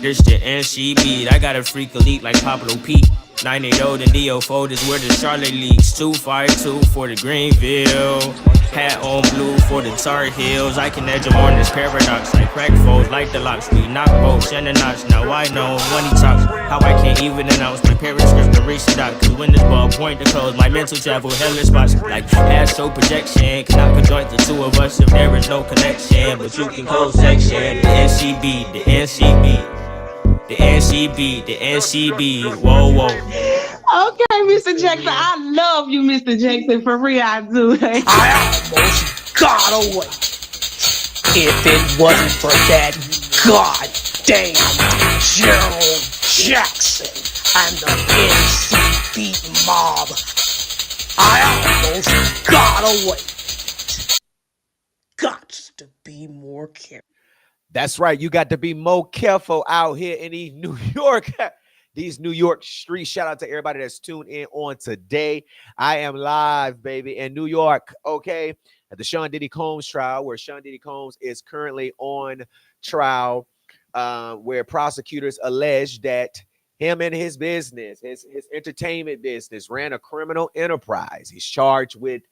This the NCB. I got a freak elite like Pablo P. 980 and DO4 is where the Charlotte leaks. 252 for the Greenville. Hat on blue for the Tar Heels. I can edge them on this paradox like crack foes, like the locks. We knock bolts and the knots. Now I know when he talks how I can't even announce my parents' script to reach the dot. Cause when this ball point to close, my mental travel hellish spots like astro projection. Cannot conjoin the two of us if there is no connection. But you can close section. The NCB, the NCB. The NCB, the NCB, whoa, whoa. Okay, Mr. Jackson, I love you, Mr. Jackson, for real, I do. I almost got away. If it wasn't for that goddamn General Jackson and the NCB mob, I almost got away. Got to be more careful. That's right. You got to be more careful out here in these New York streets. Shout out to everybody that's tuned in on today. I am live, baby, in New York, okay, at the Sean Diddy Combs trial, where Sean Diddy Combs is currently on trial, where prosecutors allege that him and his business, his entertainment business, ran a criminal enterprise. He's charged with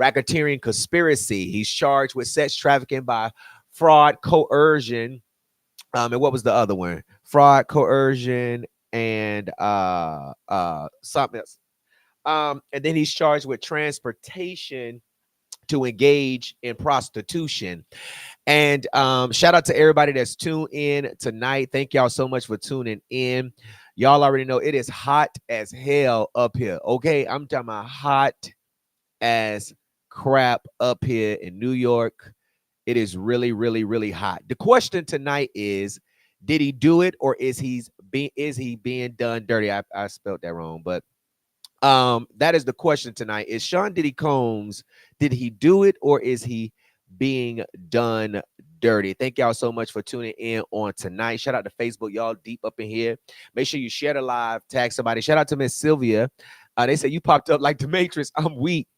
racketeering conspiracy. He's charged with sex trafficking by fraud, coercion, and what was the other one? Fraud, coercion, and something else. And then he's charged with transportation to engage in prostitution. And shout out to everybody that's tuned in tonight. Thank y'all so much for tuning in. Y'all already know it is hot as hell up here. Okay, I'm talking about hot as crap up here in New York. It is really, really, really hot. The question tonight is, did he do it, or is he being done dirty? I spelled that wrong, but that is the question tonight. Is Sean Diddy Combs, did he do it, or is he being done dirty? Thank y'all so much for tuning in on tonight. Shout out to Facebook, y'all deep up in here. Make sure you share the live, tag somebody. Shout out to Miss Sylvia. They said you popped up like the Matrix. I'm weak.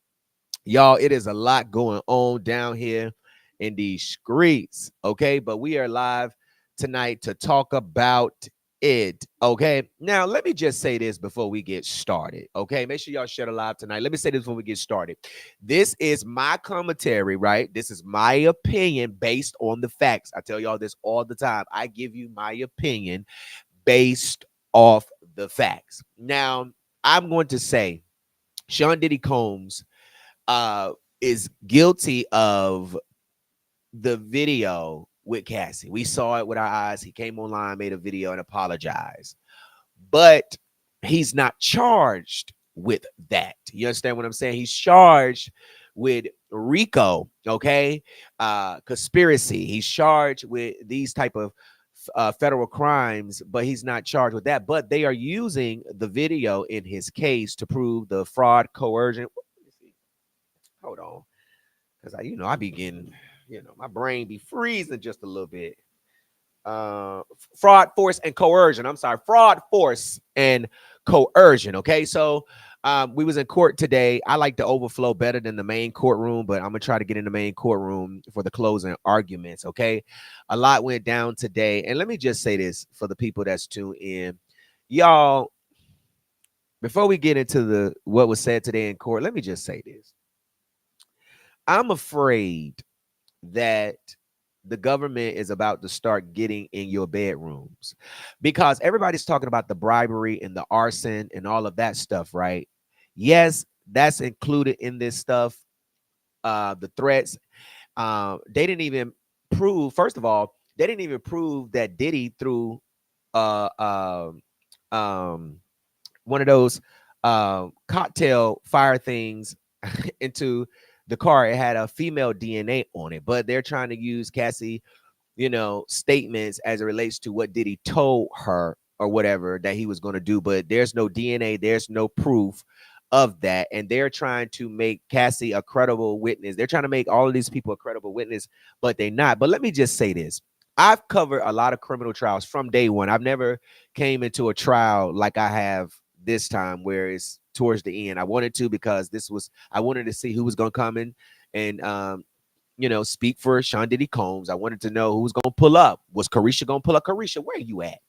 Y'all, it is a lot going on down here in these streets, okay? But we are live tonight to talk about it, okay? Now, let me just say this before we get started, okay? Make sure y'all share the live tonight. Let me say this before we get started. This is my commentary, right? This is my opinion based on the facts. I tell y'all this all the time. I give you my opinion based off the facts. Now, I'm going to say Sean Diddy Combs is guilty of the video with Cassie. We saw it with our eyes. He came online, made a video, and apologized. But he's not charged with that. You understand what I'm saying? He's charged with RICO, okay? Conspiracy. He's charged with these type of federal crimes, but he's not charged with that. But they are using the video in his case to prove the fraud, coercion. Hold on. Because I be getting... my brain be freezing just a little bit. Fraud, force, and coercion. I'm sorry. Fraud, force, and coercion. Okay. So we was in court today. I like the overflow better than the main courtroom, but I'm going to try to get in the main courtroom for the closing arguments. Okay. A lot went down today. And let me just say this for the people that's tuned in. Y'all, before we get into what was said today in court, let me just say this. I'm afraid that the government is about to start getting in your bedrooms, because everybody's talking about the bribery and the arson and all of that stuff, right? Yes, that's included in this stuff. The threats, they didn't even prove, first of all, they didn't even prove that Diddy threw one of those cocktail fire things into the car. It had a female DNA on it, but they're trying to use Cassie, statements as it relates to what Diddy told her or whatever that he was going to do. But there's no DNA. There's no proof of that. And they're trying to make Cassie a credible witness. They're trying to make all of these people a credible witness, but they're not. But let me just say this. I've covered a lot of criminal trials from day one. I've never came into a trial like I have this time, where it's towards the end. I wanted to, because I wanted to see who was going to come in and speak for Sean Diddy Combs. I wanted to know who was going to pull up. Was Carisha going to pull up? Carisha, where are you at?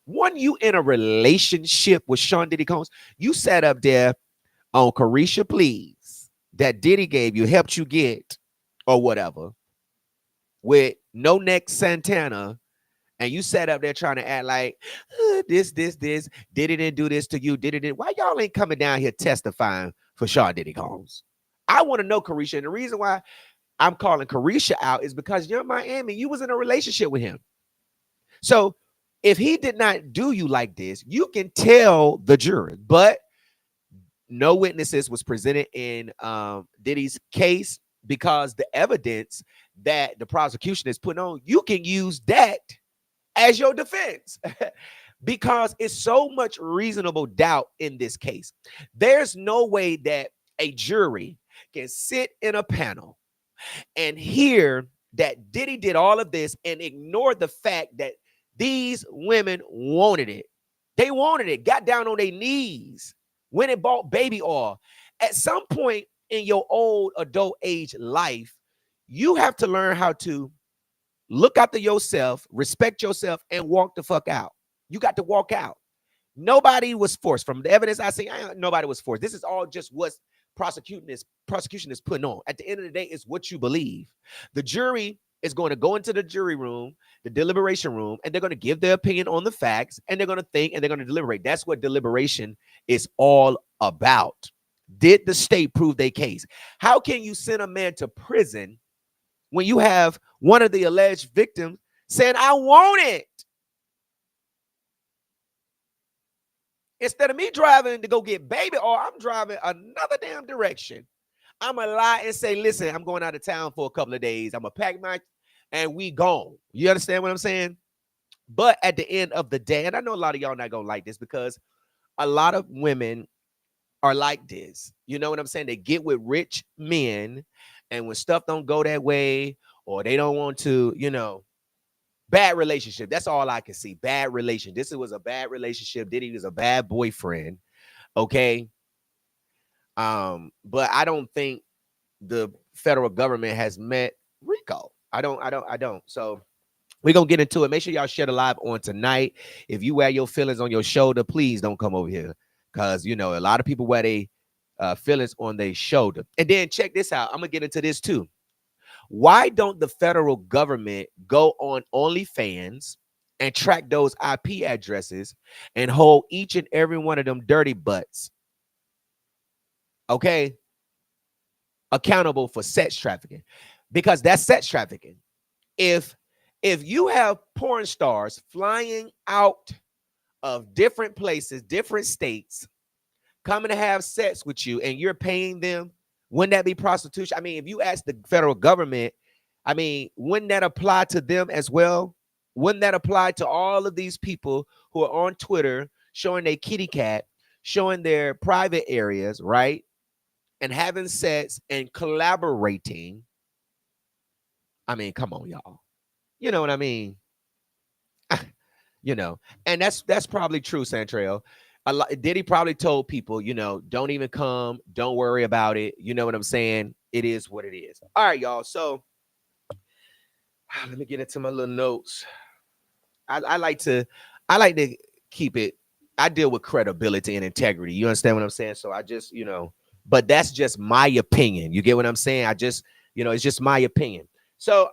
When you in a relationship with Sean Diddy Combs, you sat up there on Carisha Please that Diddy gave you, helped you get, or whatever, with No Neck Santana, and you sat up there trying to act like this. Diddy didn't do this to you. Diddy did. Why y'all ain't coming down here testifying for Sean Diddy Combs? I want to know, Carisha. And the reason why I'm calling Carisha out is because you're in Miami. You was in a relationship with him. So if he did not do you like this, you can tell the jury. But no witnesses was presented in Diddy's case because the evidence that the prosecution is putting on, you can use that as your defense because it's so much reasonable doubt in this case. There's no way that a jury can sit in a panel and hear that Diddy did all of this and ignore the fact that these women wanted it. They wanted it, got down on their knees, went and bought baby oil. At some point in your old adult age life, you have to learn how to look after yourself, respect yourself, and walk the fuck out. You got to walk out. Nobody was forced. From the evidence I see, nobody was forced. This is all just what prosecution is putting on. At the end of the day, it's what you believe. The jury is going to go into the jury room, the deliberation room, and they're going to give their opinion on the facts, and they're going to think, and they're going to deliberate. That's what deliberation is all about. Did the state prove their case? How can you send a man to prison when you have one of the alleged victims saying, I want it? Instead of me driving to go get baby oil, I'm driving another damn direction. I'm going to lie and say, listen, I'm going out of town for a couple of days. I'm going to pack my, and we gone. You understand what I'm saying? But at the end of the day, and I know a lot of y'all not going to like this because a lot of women are like this. You know what I'm saying? They get with rich men, and when stuff don't go that way, or they don't want to, you know, bad relationship. That's all I can see. Bad relationship. This was a bad relationship. Diddy was a bad boyfriend. Okay. But I don't think the federal government has met RICO. I don't. So we're gonna get into it. Make sure y'all share the live on tonight. If you wear your feelings on your shoulder, please don't come over here. Cause you know, a lot of people wear their feelings on their shoulder. And then check this out. I'm gonna get into this too. Why don't the federal government go on OnlyFans and track those IP addresses and hold each and every one of them dirty butts, okay, accountable for sex trafficking? Because that's sex trafficking. If you have porn stars flying out of different places, different states, coming to have sex with you and you're paying them, wouldn't that be prostitution? I mean, if you ask the federal government, I mean, wouldn't that apply to them as well? Wouldn't that apply to all of these people who are on Twitter showing their kitty cat, showing their private areas, right? And having sex and collaborating. I mean, come on, y'all. You know what I mean? You know, and that's probably true, Santrail. Diddy probably told people, you know, don't even come, don't worry about it. You know what I'm saying? It is what it is. All right, y'all. So let me get into my little notes. I like to keep it. I deal with credibility and integrity. You understand what I'm saying? So I just, you know, but that's just my opinion. You get what I'm saying? I just, you know, it's just my opinion. So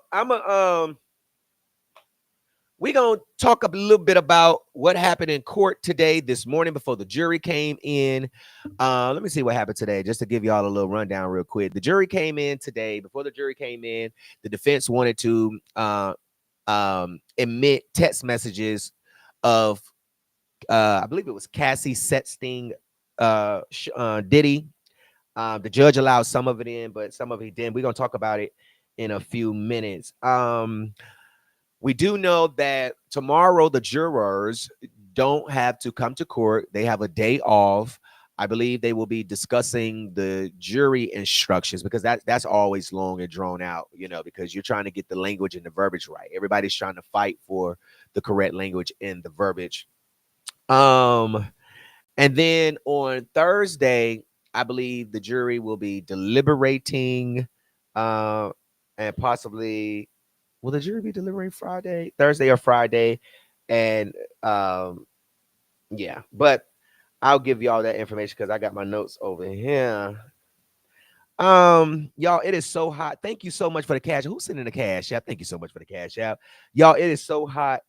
we're going to talk a little bit about what happened in court today, this morning, before the jury came in. Let me see what happened today, just to give y'all a little rundown real quick. The jury came in today. Before the jury came in, the defense wanted to emit text messages of, I believe it was Cassie Setstein Diddy. The judge allowed some of it in, but some of it didn't. We're going to talk about it in a few minutes. We do know that tomorrow the jurors don't have to come to court. They have a day off. I believe they will be discussing the jury instructions because that's always long and drawn out, you know, because you're trying to get the language and the verbiage right. Everybody's trying to fight for the correct language and the verbiage. And then on Thursday, I believe the jury will be deliberating and possibly. Will the jury be deliberating Thursday or Friday? And yeah, but I'll give y'all that information because I got my notes over here. Y'all, it is so hot. Thank you so much for the cash. Who's sending the cash app? Thank you so much for the cash app. Y'all, it is so hot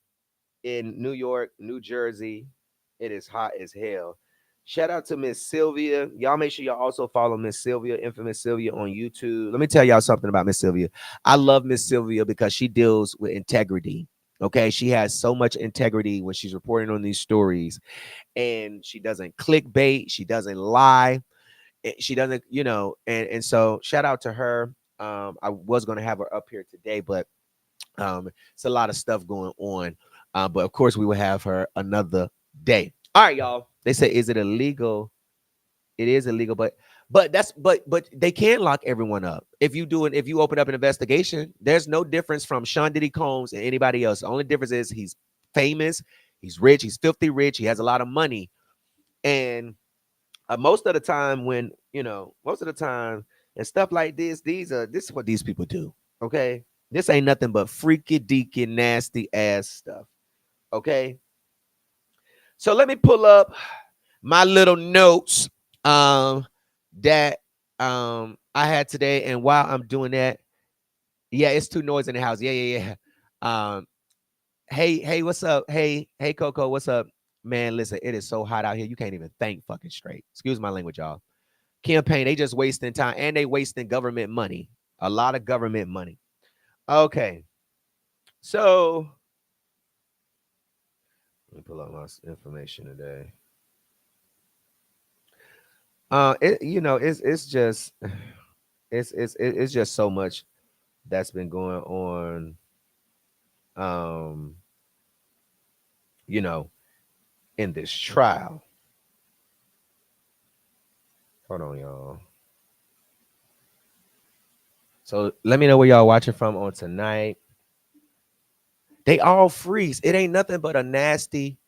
in New York, New Jersey. It is hot as hell. Shout out to Miss Sylvia. Y'all make sure y'all also follow Miss Sylvia, infamous Sylvia, on YouTube. Let me tell y'all something about Miss Sylvia. I love Miss Sylvia because she deals with integrity. Okay, she has so much integrity when she's reporting on these stories, and she doesn't clickbait. She doesn't lie. She doesn't, and so shout out to her. I was going to have her up here today, but it's a lot of stuff going on. But of course, we will have her another day. All right, y'all. They say, is it illegal? It is illegal, but they can lock everyone up. If you open up an investigation, there's no difference from Sean Diddy Combs and anybody else. The only difference is he's famous, he's rich, he's filthy rich, he has a lot of money, and most of the time and stuff like this is what these people do. Okay, this ain't nothing but freaky deaky nasty ass stuff. Okay, so let me pull up my little notes that I had today, and while I'm doing that, yeah, it's too noisy in the house. Yeah. Hey, what's up? Hey, Coco, what's up? Man, listen, it is so hot out here. You can't even think fucking straight. Excuse my language, y'all. Campaign, they just wasting time, and they wasting government money. A lot of government money. Okay. So let me pull up my information today. It's just so much that's been going on. In this trial. Hold on, y'all. So let me know where y'all watching from on tonight. They all freaks. It ain't nothing but a nasty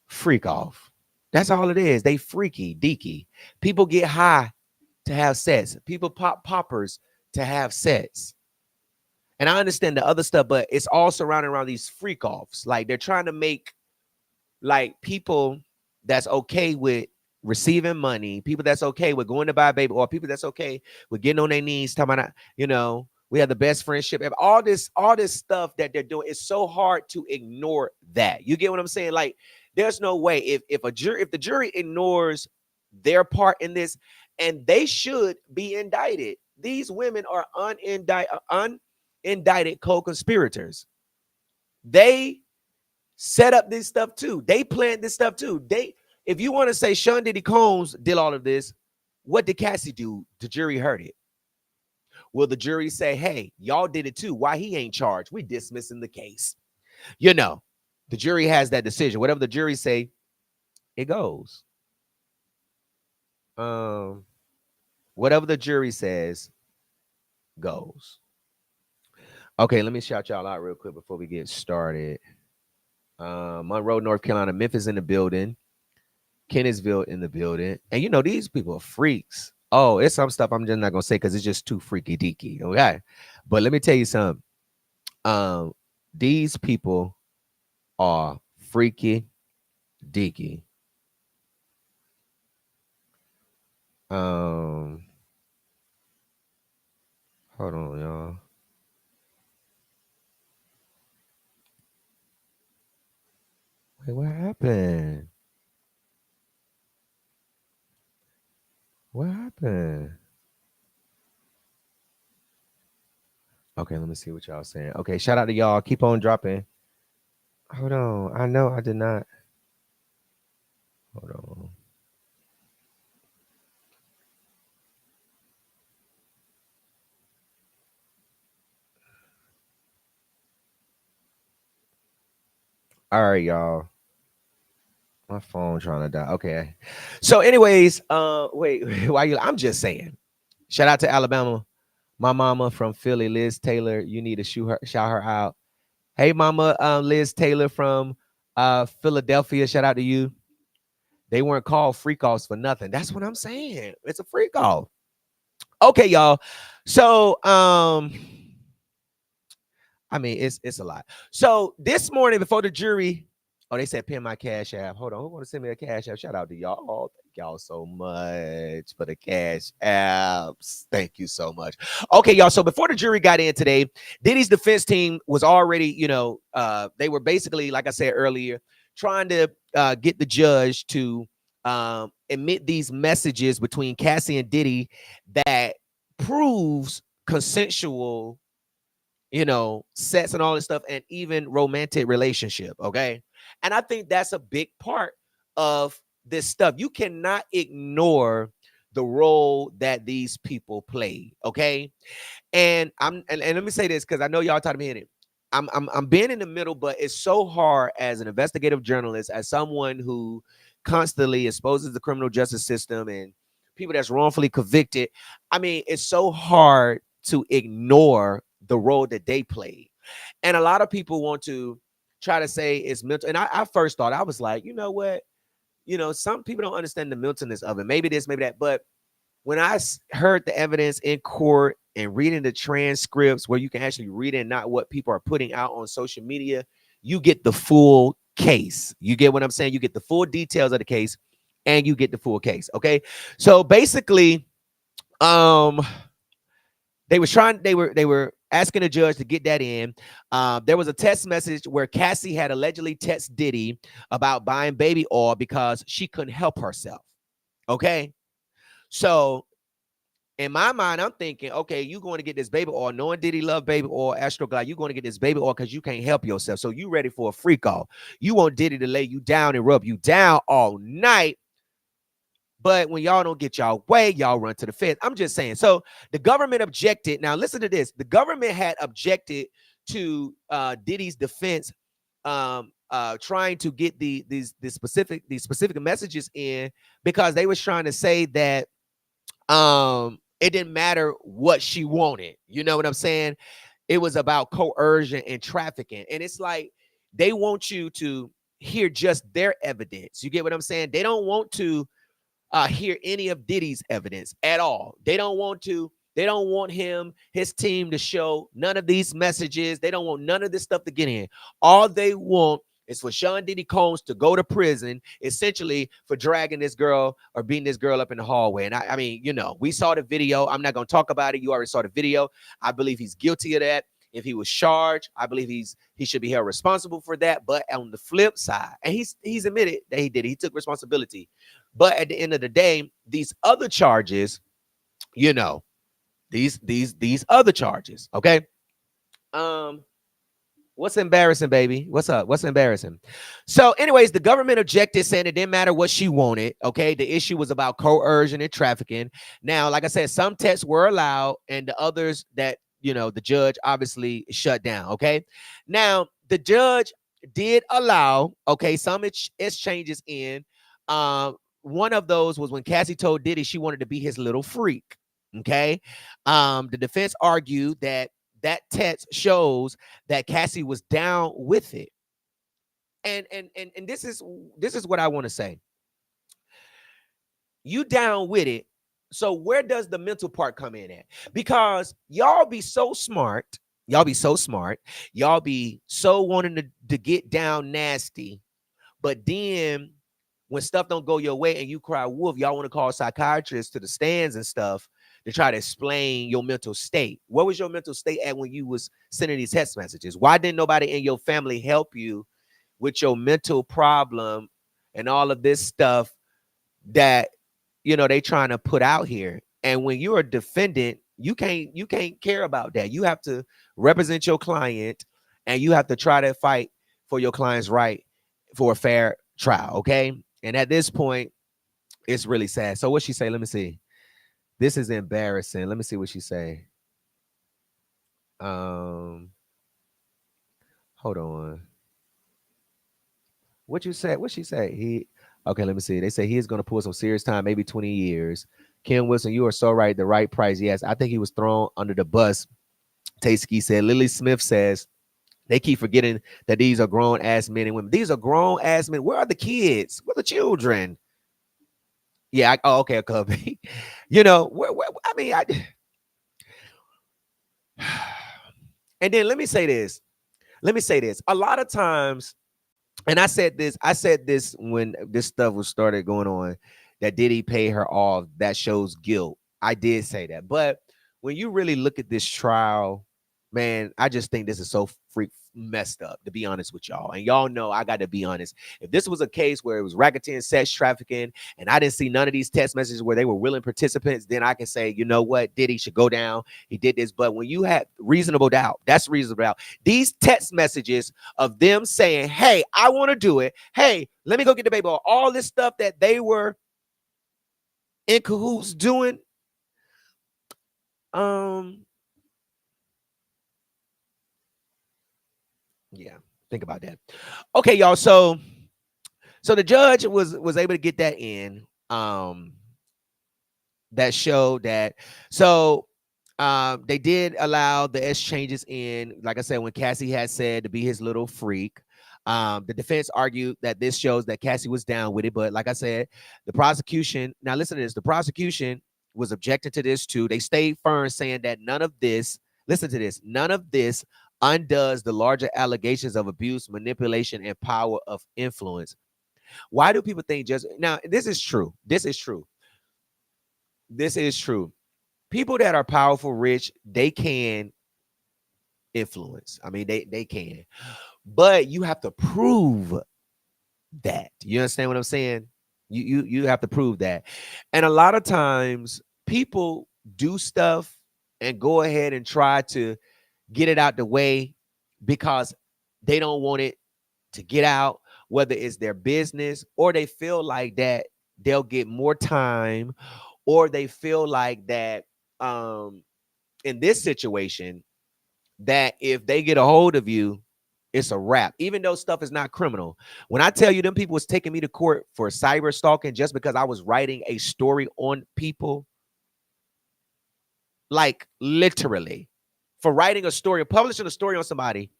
freak off. That's all it is. They freaky deaky. People get high to have sex. People pop poppers to have sex. And I understand the other stuff, but it's all surrounding around these freak offs. Like they're trying to make like people that's okay with receiving money, people that's okay with going to buy a baby, or people that's okay with getting on their knees, talking about, we have the best friendship. All this stuff that they're doing, it's so hard to ignore that. You get what I'm saying? Like, there's no way if the jury ignores their part in this, and they should be indicted. These women are unindicted co-conspirators. They set up this stuff too. They planned this stuff too. If you want to say Sean Diddy Combs did all of this, what did Cassie do? The jury heard it. Will the jury say, hey, y'all did it too? Why he ain't charged? We dismissing the case. The jury has that decision. Whatever the jury say, it goes. Whatever the jury says, goes. Okay, let me shout y'all out real quick before we get started. Monroe, North Carolina, Memphis in the building, Kennisville in the building. And these people are freaks. Oh, it's some stuff I'm just not gonna say because it's just too freaky deaky. Okay. But let me tell you something. These people are freaky deaky. Hold on, y'all. Wait, what happened? What happened? Okay, let me see what y'all saying. Okay, shout out to y'all. Keep on dropping. Hold on. I know I did not. Hold on. All right, y'all. My phone trying to die. Okay. So, anyways, wait, why you? I'm just saying. Shout out to Alabama. My mama from Philly, Liz Taylor. You need to shout her out. Hey, mama, Liz Taylor from Philadelphia. Shout out to you. They weren't called freak offs for nothing. That's what I'm saying. It's a freak off. Okay, y'all. So, I mean, it's a lot. So this morning before the jury Oh, they said pin my cash app. Hold on. Who want to send me a cash app? Shout out to y'all. Thank y'all so much for the cash apps. Thank you so much. Okay, y'all. So before the jury got in today, Diddy's defense team was already, they were basically, like I said earlier, trying to get the judge to emit these messages between Cassie and Diddy that proves consensual, sex and all this stuff, and even romantic relationship. Okay. And I think that's a big part of this stuff. You cannot ignore the role that these people play. Okay. And let me say this, because I know y'all tired of hearing it. I'm being in the middle, but it's so hard as an investigative journalist, as someone who constantly exposes the criminal justice system and people that's wrongfully convicted. I mean, it's so hard to ignore the role that they play. And a lot of people want to try to say it's mental. And I first thought, I was like, you know what? Some people don't understand the mentalness of it. Maybe this, maybe that. But when I heard the evidence in court and reading the transcripts where you can actually read it and not what people are putting out on social media, you get the full case. You get what I'm saying? You get the full details of the case and you get the full case. Okay. So basically, they were asking the judge to get that in. There was a text message where Cassie had allegedly texted Diddy about buying baby oil because she couldn't help herself. Okay. So in my mind, I'm thinking, okay, you're going to get this baby oil, knowing Diddy love baby oil, Astroglide, you're going to get this baby oil because you can't help yourself. So you ready for a freak off. You want Diddy to lay you down and rub you down all night. But when y'all don't get y'all way, y'all run to the feds. I'm just saying. So the government objected. Now listen to this. The government had objected to Diddy's defense, trying to get these specific messages in, because they was trying to say that it didn't matter what she wanted. You know what I'm saying? It was about coercion and trafficking. And it's like they want you to hear just their evidence. You get what I'm saying? They don't want to hear any of Diddy's evidence at all. They don't want his team to show none of these messages. They don't want none of this stuff to get in. All they want is for Sean Diddy Combs to go to prison, essentially for dragging this girl or beating this girl up in the hallway. And I mean, we saw the video. I'm not going to talk about it. You already saw the video. I believe he's guilty of that. If he was charged, I believe he should be held responsible for that. But on the flip side, and he's admitted that he did it. He took responsibility. But at the end of the day, these other charges, these other charges, okay? What's embarrassing, baby? What's up? What's embarrassing? So anyways, the government objected, saying it didn't matter what she wanted, okay? The issue was about coercion and trafficking. Now, like I said, some texts were allowed and the others that, the judge obviously shut down, okay? Now, the judge did allow, okay, some exchanges in. One of those was when Cassie told Diddy she wanted to be his little freak, okay? The defense argued that text shows that Cassie was down with it. And this is what I want to say. You down with it. So where does the mental part come in at? Because y'all be so smart. Y'all be so wanting to get down nasty. But then when stuff don't go your way and you cry wolf, y'all want to call psychiatrists to the stands and stuff to try to explain your mental state. What was your mental state at when you was sending these text messages? Why didn't nobody in your family help you with your mental problem and all of this stuff that, they trying to put out here? And when you're a defendant, you can't care about that. You have to represent your client and you have to try to fight for your client's right for a fair trial, okay? And at this point, it's really sad. So what she say? Let me see. This is embarrassing. Let me see what she say. Hold on. What you say? What she say? Okay, let me see. They say he is going to pull some serious time, maybe 20 years. Kim Wilson, you are so right. The right price. Yes, I think he was thrown under the bus. Tasky said. Lily Smith says, they keep forgetting that these are grown ass men and women. These are grown ass men. Where are the kids? Where are the children? Yeah. Okay, Cubby. I mean, and then let me say this. A lot of times And I said this when this stuff was started going on, that Diddy pay her off, that shows guilt. I did say that. But when you really look at this trial, man, I just think this is so freak messed up, to be honest with y'all. And y'all know I got to be honest. If this was a case where it was racketeering, sex trafficking, and I didn't see none of these text messages where they were willing participants, then I can say, you know what, Diddy should go down. He did this. But when you have reasonable doubt, that's reasonable doubt. These text messages of them saying, hey, I want to do it. Hey, let me go get the baby. All this stuff that they were in cahoots doing. Yeah, think about that. Okay, y'all. So the judge was able to get that in. That showed that. So they did allow the exchanges in, like I said, when Cassie had said to be his little freak. The defense argued that this shows that Cassie was down with it, but like I said, the prosecution, now listen to this, the prosecution was objecting to this too. They stayed firm, saying that none of this, listen to this, none of this undoes the larger allegations of abuse, manipulation, and power of influence. Why do people think just now? This is true. This is true. This is true. People that are powerful, rich, they can influence. I mean, they can, but you have to prove that. You understand what I'm saying? You have to prove that. And a lot of times people do stuff and go ahead and try to get it out the way because they don't want it to get out, whether it's their business or they feel like that they'll get more time, or they feel like that in this situation that if they get a hold of you, it's a wrap, even though stuff is not criminal. When I tell you them people was taking me to court for cyber stalking just because I was writing a story on people, like literally for writing a story, publishing a story on somebody,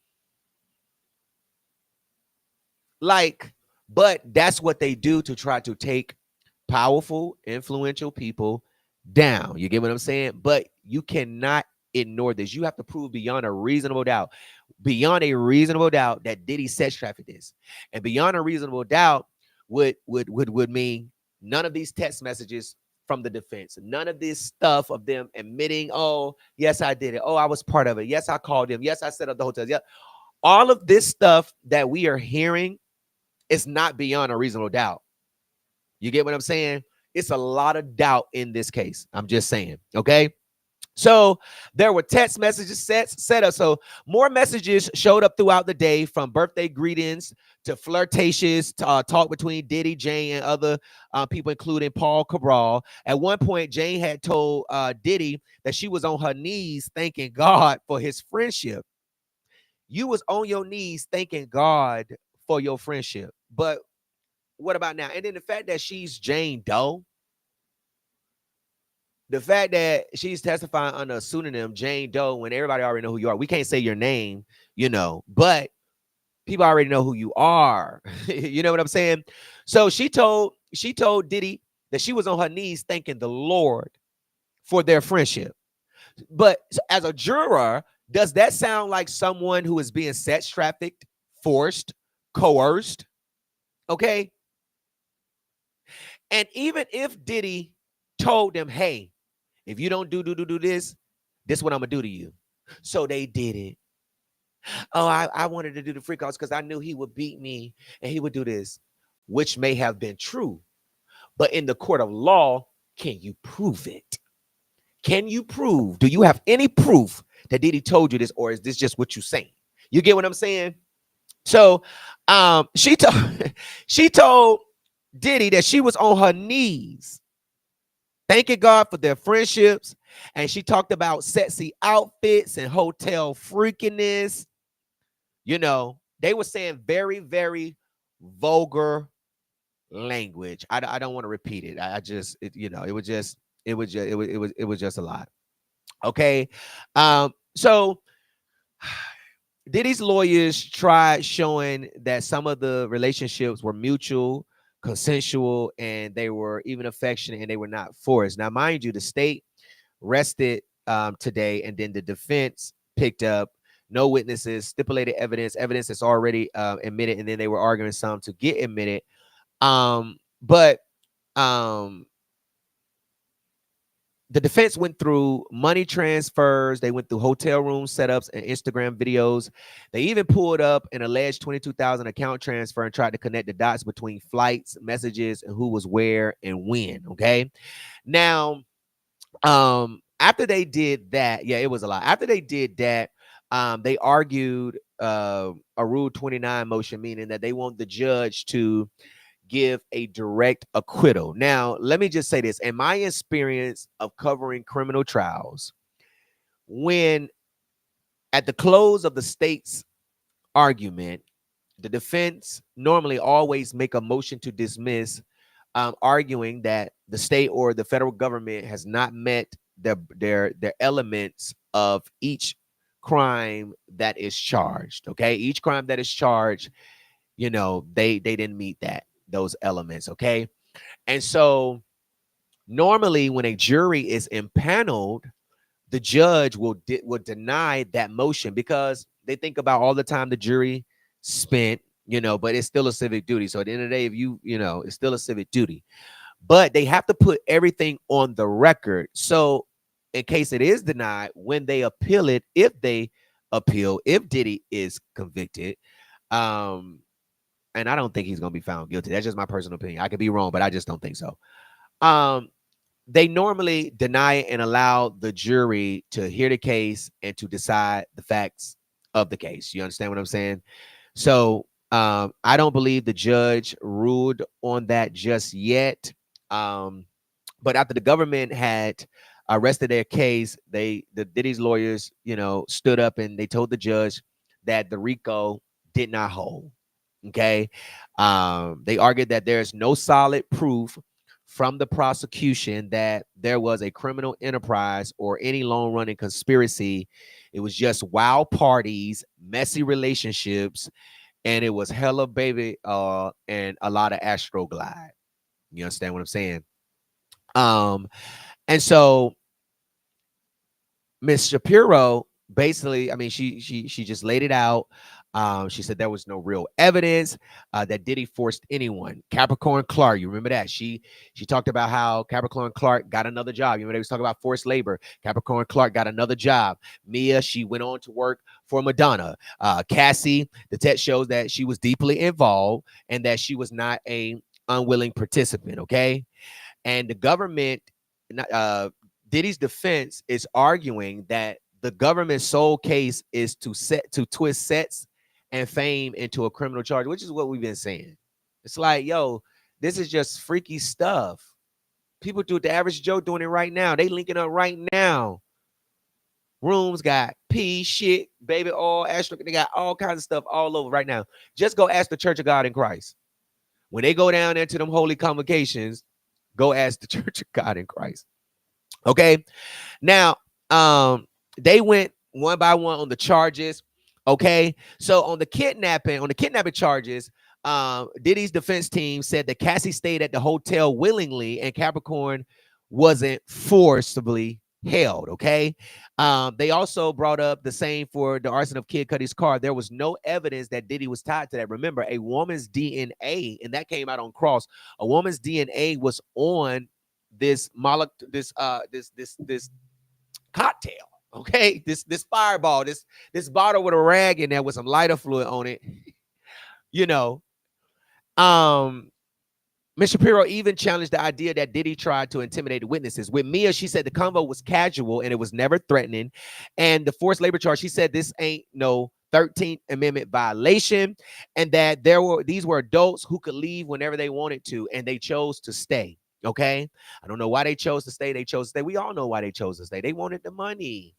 like, but that's what they do to try to take powerful, influential people down. You get what I'm saying? But you cannot ignore this. You have to prove beyond a reasonable doubt, that Diddy sex trafficked this. And beyond a reasonable doubt would mean none of these text messages from the defense, none of this stuff of them admitting, oh, yes, I did it. Oh, I was part of it. Yes, I called him. Yes, I set up the hotels. Yeah. All of this stuff that we are hearing is not beyond a reasonable doubt. You get what I'm saying? It's a lot of doubt in this case. I'm just saying. Okay. So there were text messages set up. So more messages showed up throughout the day, from birthday greetings to flirtatious talk between Diddy, Jane, and other people, including Paul Cabral. At one point, Jane had told Diddy that she was on her knees thanking God for his friendship. You was on your knees thanking God for your friendship. But what about now? And then the fact that she's Jane Doe, the fact that she's testifying under a pseudonym, Jane Doe, when everybody already know who you are. We can't say your name, but people already know who you are. You know what I'm saying? So she told Diddy that she was on her knees thanking the Lord for their friendship. But as a juror, does that sound like someone who is being sex trafficked, forced, coerced? Okay. And even if Diddy told them, hey, if you don't do this is what I'm gonna do to you. So they did it. Oh, I wanted to do the freakoffs because I knew he would beat me and he would do this, which may have been true. But in the court of law, can you prove it? Can you prove? Do you have any proof that Diddy told you this, or is this just what you're saying? You get what I'm saying? So she told Diddy that she was on her knees thanking God for their friendships. And she talked about sexy outfits and hotel freakiness. They were saying very, very vulgar language. I don't want to repeat it. It was just a lot. Okay. So Diddy's lawyers tried showing that some of the relationships were mutual, consensual, and they were even affectionate, and they were not forced. Now, mind you, the state rested today, and then the defense picked up no witnesses, stipulated evidence that's already admitted, and then they were arguing some to get admitted. But the defense went through money transfers. They went through hotel room setups and Instagram videos. They even pulled up an alleged 22,000 account transfer and tried to connect the dots between flights, messages, and who was where and when. Okay. Now, after they did that, yeah, it was a lot. After they did that, they argued a Rule 29 motion, meaning that they want the judge to give a direct acquittal. Now, let me just say this. In my experience of covering criminal trials, when at the close of the state's argument, the defense normally always make a motion to dismiss, arguing that the state or the federal government has not met their elements of each crime that is charged. Okay, each crime that is charged, they didn't meet those elements. Okay, and so normally when a jury is impaneled, the judge will deny that motion because they think about all the time the jury spent, but it's still a civic duty. So at the end of the day, if it's still a civic duty, but they have to put everything on the record. So in case it is denied, when they appeal it, if Diddy is convicted, and I don't think he's going to be found guilty. That's just my personal opinion. I could be wrong, but I just don't think so. They normally deny it and allow the jury to hear the case and to decide the facts of the case. You understand what I'm saying? So I don't believe the judge ruled on that just yet. But after the government had arrested their case, the Diddy's lawyers, stood up and they told the judge that the RICO did not hold. Okay. They argued that there's no solid proof from the prosecution that there was a criminal enterprise or any long-running conspiracy. It was just wild parties, messy relationships, and it was hella baby and a lot of astroglide. You understand what I'm saying? And so Miss Shapiro basically, I mean, she just laid it out. She said there was no real evidence that Diddy forced anyone. Capricorn Clark, you remember that? She talked about how Capricorn Clark got another job. You remember they was talking about forced labor. Capricorn Clark got another job. Mia, she went on to work for Madonna. Cassie, the text shows that she was deeply involved and that she was not a unwilling participant. Okay, and the government, Diddy's defense is arguing that the government's sole case is to twist sets and fame into a criminal charge, which is what we've been saying. It's like, yo, this is just freaky stuff. People do it. The average Joe doing it right now. They linking up right now. Rooms got pee, shit, baby oil, astro. They got all kinds of stuff all over right now. Just go ask the Church of God in Christ. When they go down there to them holy convocations, go ask the Church of God in Christ. Okay. Now, they went one by one on the charges. Okay. So on the kidnapping charges, Diddy's defense team said that Cassie stayed at the hotel willingly and Capricorn wasn't forcibly held. Okay. They also brought up the same for the arson of Kid Cudi's car. There was no evidence that Diddy was tied to that. Remember, a woman's DNA, and that came out on cross. A woman's DNA was on this cocktail. Okay, this fireball, this bottle with a rag in there with some lighter fluid on it. Ms. Shapiro even challenged the idea that Diddy tried to intimidate the witnesses. With Mia, she said the convo was casual and it was never threatening. And the forced labor charge, she said this ain't no 13th Amendment violation, and that these were adults who could leave whenever they wanted to, and they chose to stay. Okay, I don't know why they chose to stay. They chose to stay. We all know why they chose to stay. They wanted the money.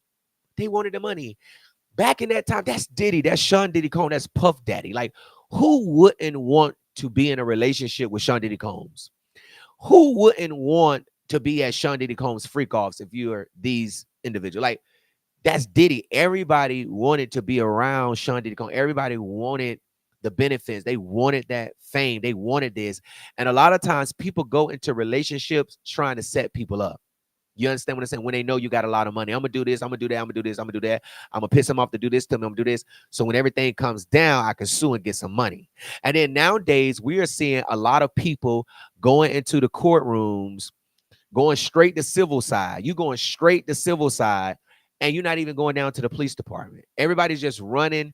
Back in that time, that's Diddy. That's Sean Diddy Combs. That's Puff Daddy. Like, who wouldn't want to be in a relationship with Sean Diddy Combs? Who wouldn't want to be at Sean Diddy Combs freakoffs if you're these individuals? Like, that's Diddy. Everybody wanted to be around Sean Diddy Combs. Everybody wanted the benefits. They wanted that fame. They wanted this. And a lot of times people go into relationships trying to set people up. You understand what I'm saying? When they know you got a lot of money, I'm gonna do this, I'm gonna do that, I'm gonna do this, I'm gonna do that. I'm gonna piss them off to do this to me, I'm gonna do this. So when everything comes down, I can sue and get some money. And then nowadays, we are seeing a lot of people going into the courtrooms, going straight to civil side. You going straight to civil side, and you're not even going down to the police department. Everybody's just running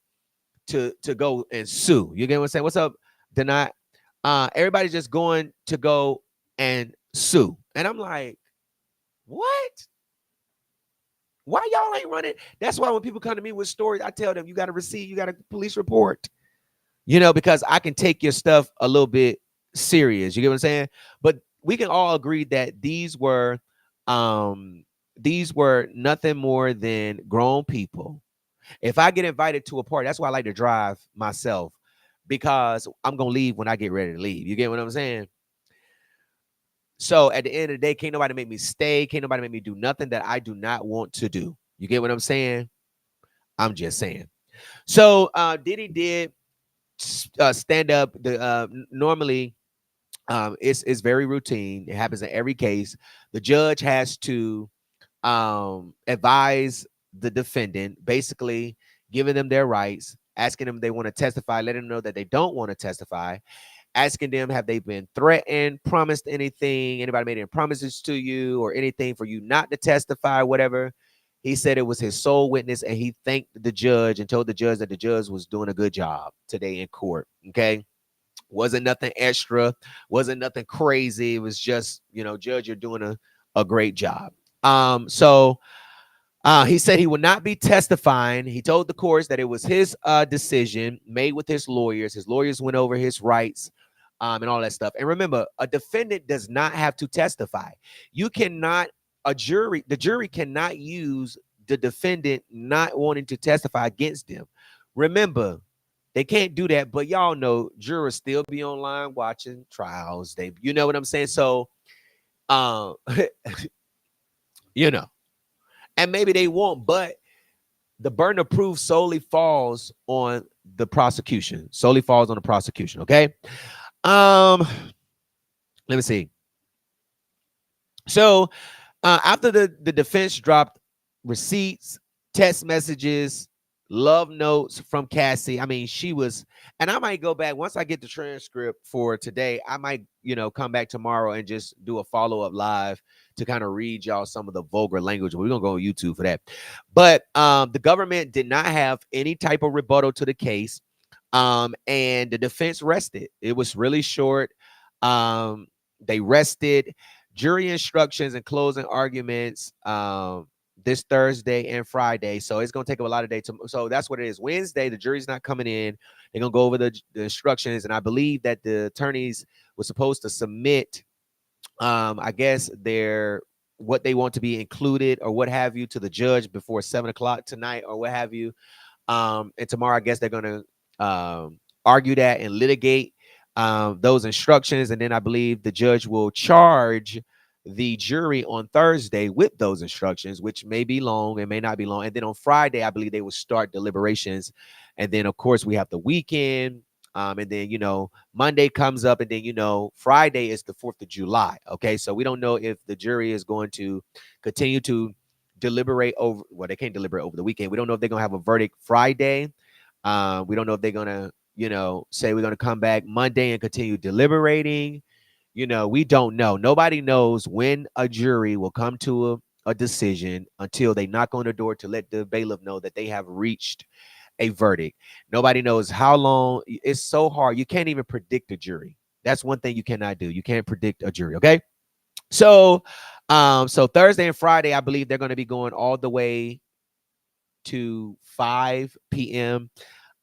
to go and sue. You get what I'm saying? What's up, Denai? Everybody's just going to go and sue. And I'm like, what? Why y'all ain't running? That's why when people come to me with stories, I tell them you got a receipt, you got a police report. You know, because I can take your stuff a little bit serious. You get what I'm saying? But we can all agree that these were nothing more than grown people. If I get invited to a party, that's why I like to drive myself, because I'm gonna leave when I get ready to leave. You get what I'm saying? So at the end of the day, can't nobody make me stay. Can't nobody make me do nothing that I do not want to do. You get what I'm saying? I'm just saying. So Diddy did stand up. Normally, it's very routine. It happens in every case. The judge has to advise the defendant, basically giving them their rights, asking them if they want to testify, letting them know that they don't want to testify, asking them, have they been threatened, promised anything, anybody made any promises to you or anything for you not to testify, whatever. He said it was his sole witness, and he thanked the judge and told the judge that the judge was doing a good job today in court. Okay. Wasn't nothing extra, wasn't nothing crazy. It was just, judge, you're doing a great job. So he said he would not be testifying. He told the courts that it was his decision made with his lawyers. His lawyers went over his rights and all that stuff. And remember, a defendant does not have to testify. You cannot, the jury cannot use the defendant not wanting to testify against them. Remember, they can't do that, but y'all know jurors still be online watching trials. You know what I'm saying? So, and maybe they won't, but the burden of proof solely falls on the prosecution. Okay. Let me see. So after the defense dropped receipts, text messages, love notes from Cassie. I mean, she was, and I might go back once I get the transcript for today. I might, come back tomorrow and just do a follow-up live to kind of read y'all some of the vulgar language. We're gonna go on YouTube for that. But the government did not have any type of rebuttal to the case. And the defense rested. It was really short. They rested. Jury instructions and closing arguments this Thursday and Friday. So it's going to take a lot of days. So that's what it is. Wednesday, the jury's not coming in. They're going to go over the instructions. And I believe that the attorneys were supposed to submit, I guess, what they want to be included or what have you to the judge before 7 o'clock tonight or what have you. And tomorrow, I guess they're going to argue that and litigate those instructions. And then I believe the judge will charge the jury on Thursday with those instructions, which may be long and may not be long. And then on Friday, I believe they will start deliberations. And then, of course, we have the weekend. And then, Monday comes up, and then, Friday is the 4th of July. Okay. So we don't know if the jury is going to continue to deliberate over, well, they can't deliberate over the weekend. We don't know if they're going to have a verdict Friday. We don't know if they're going to, say we're going to come back Monday and continue deliberating. We don't know. Nobody knows when a jury will come to a decision until they knock on the door to let the bailiff know that they have reached a verdict. Nobody knows how long. It's so hard. You can't even predict a jury. That's one thing you cannot do. You can't predict a jury. Okay. So, so Thursday and Friday, I believe they're going to be going all the way to 5 p.m.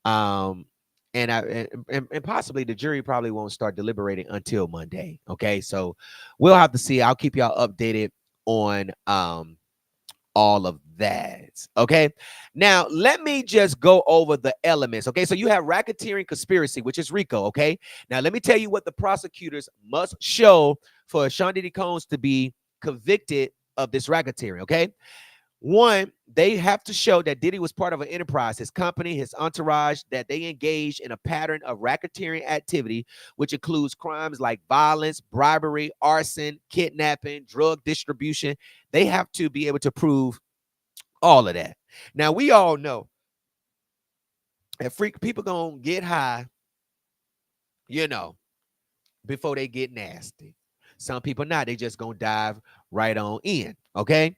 And possibly the jury probably won't start deliberating until Monday. Okay, so we'll have to see. I'll keep y'all updated on all of that. Okay, now let me just go over the elements. Okay, so you have racketeering conspiracy, which is RICO. Okay, now let me tell you what the prosecutors must show for Sean Diddy Combs to be convicted of this racketeering. Okay, One, they have to show that Diddy was part of an enterprise, his company, his entourage, that they engaged in a pattern of racketeering activity, which includes crimes like violence, bribery, arson, kidnapping, drug distribution. They have to be able to prove all of that. Now, we all know that freak people gonna get high, you know, before they get nasty. Some people not, they just gonna dive right on in. Okay.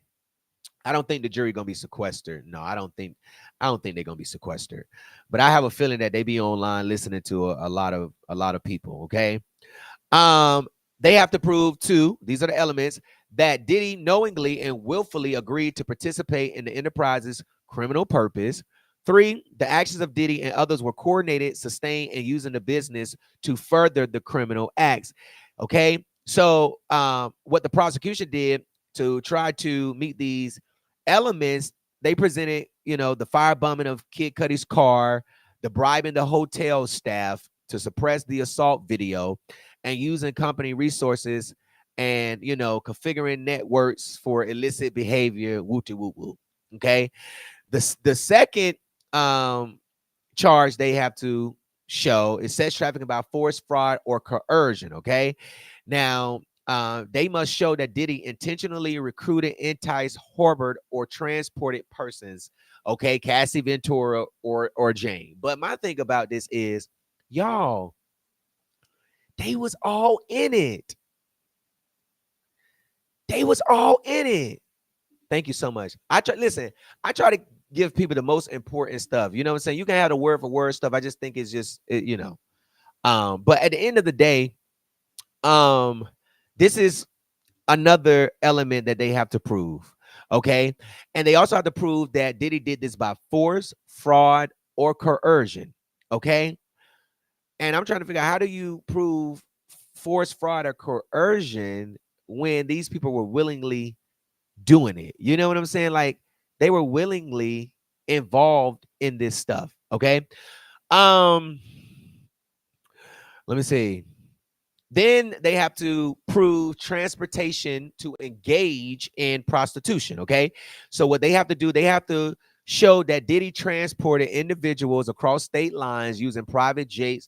I don't think the jury gonna be sequestered. No, I don't think they're gonna be sequestered. But I have a feeling that they be online listening to a lot of people. Okay. Um, they have to prove two, these are the elements, that Diddy knowingly and willfully agreed to participate in the enterprise's criminal purpose. Three, the actions of Diddy and others were coordinated, sustained, and used in the business to further the criminal acts. Okay. So what the prosecution did to try to meet these elements, they presented, the firebombing of Kid Cudi's car, the bribing the hotel staff to suppress the assault video, and using company resources and configuring networks for illicit behavior. Wooty woo woo. Okay. The second charge they have to show is sex trafficking by force, fraud, or coercion. Okay. Now, they must show that Diddy intentionally recruited, enticed, harbored, or transported persons. Okay, Cassie Ventura or Jane. But my thing about this is, y'all, they was all in it. They was all in it. Thank you so much. I try to give people the most important stuff. You know what I'm saying? You can have the word for word stuff. I just think it's just, but at the end of the day, this is another element that they have to prove. Okay. And they also have to prove that Diddy did this by force, fraud, or coercion. Okay. And I'm trying to figure out, how do you prove force, fraud, or coercion when these people were willingly doing it? You know what I'm saying? Like, they were willingly involved in this stuff. Okay. Let me see. Then they have to prove transportation to engage in prostitution. Okay. So what they have to do, they have to show that Diddy transported individuals across state lines using private jets,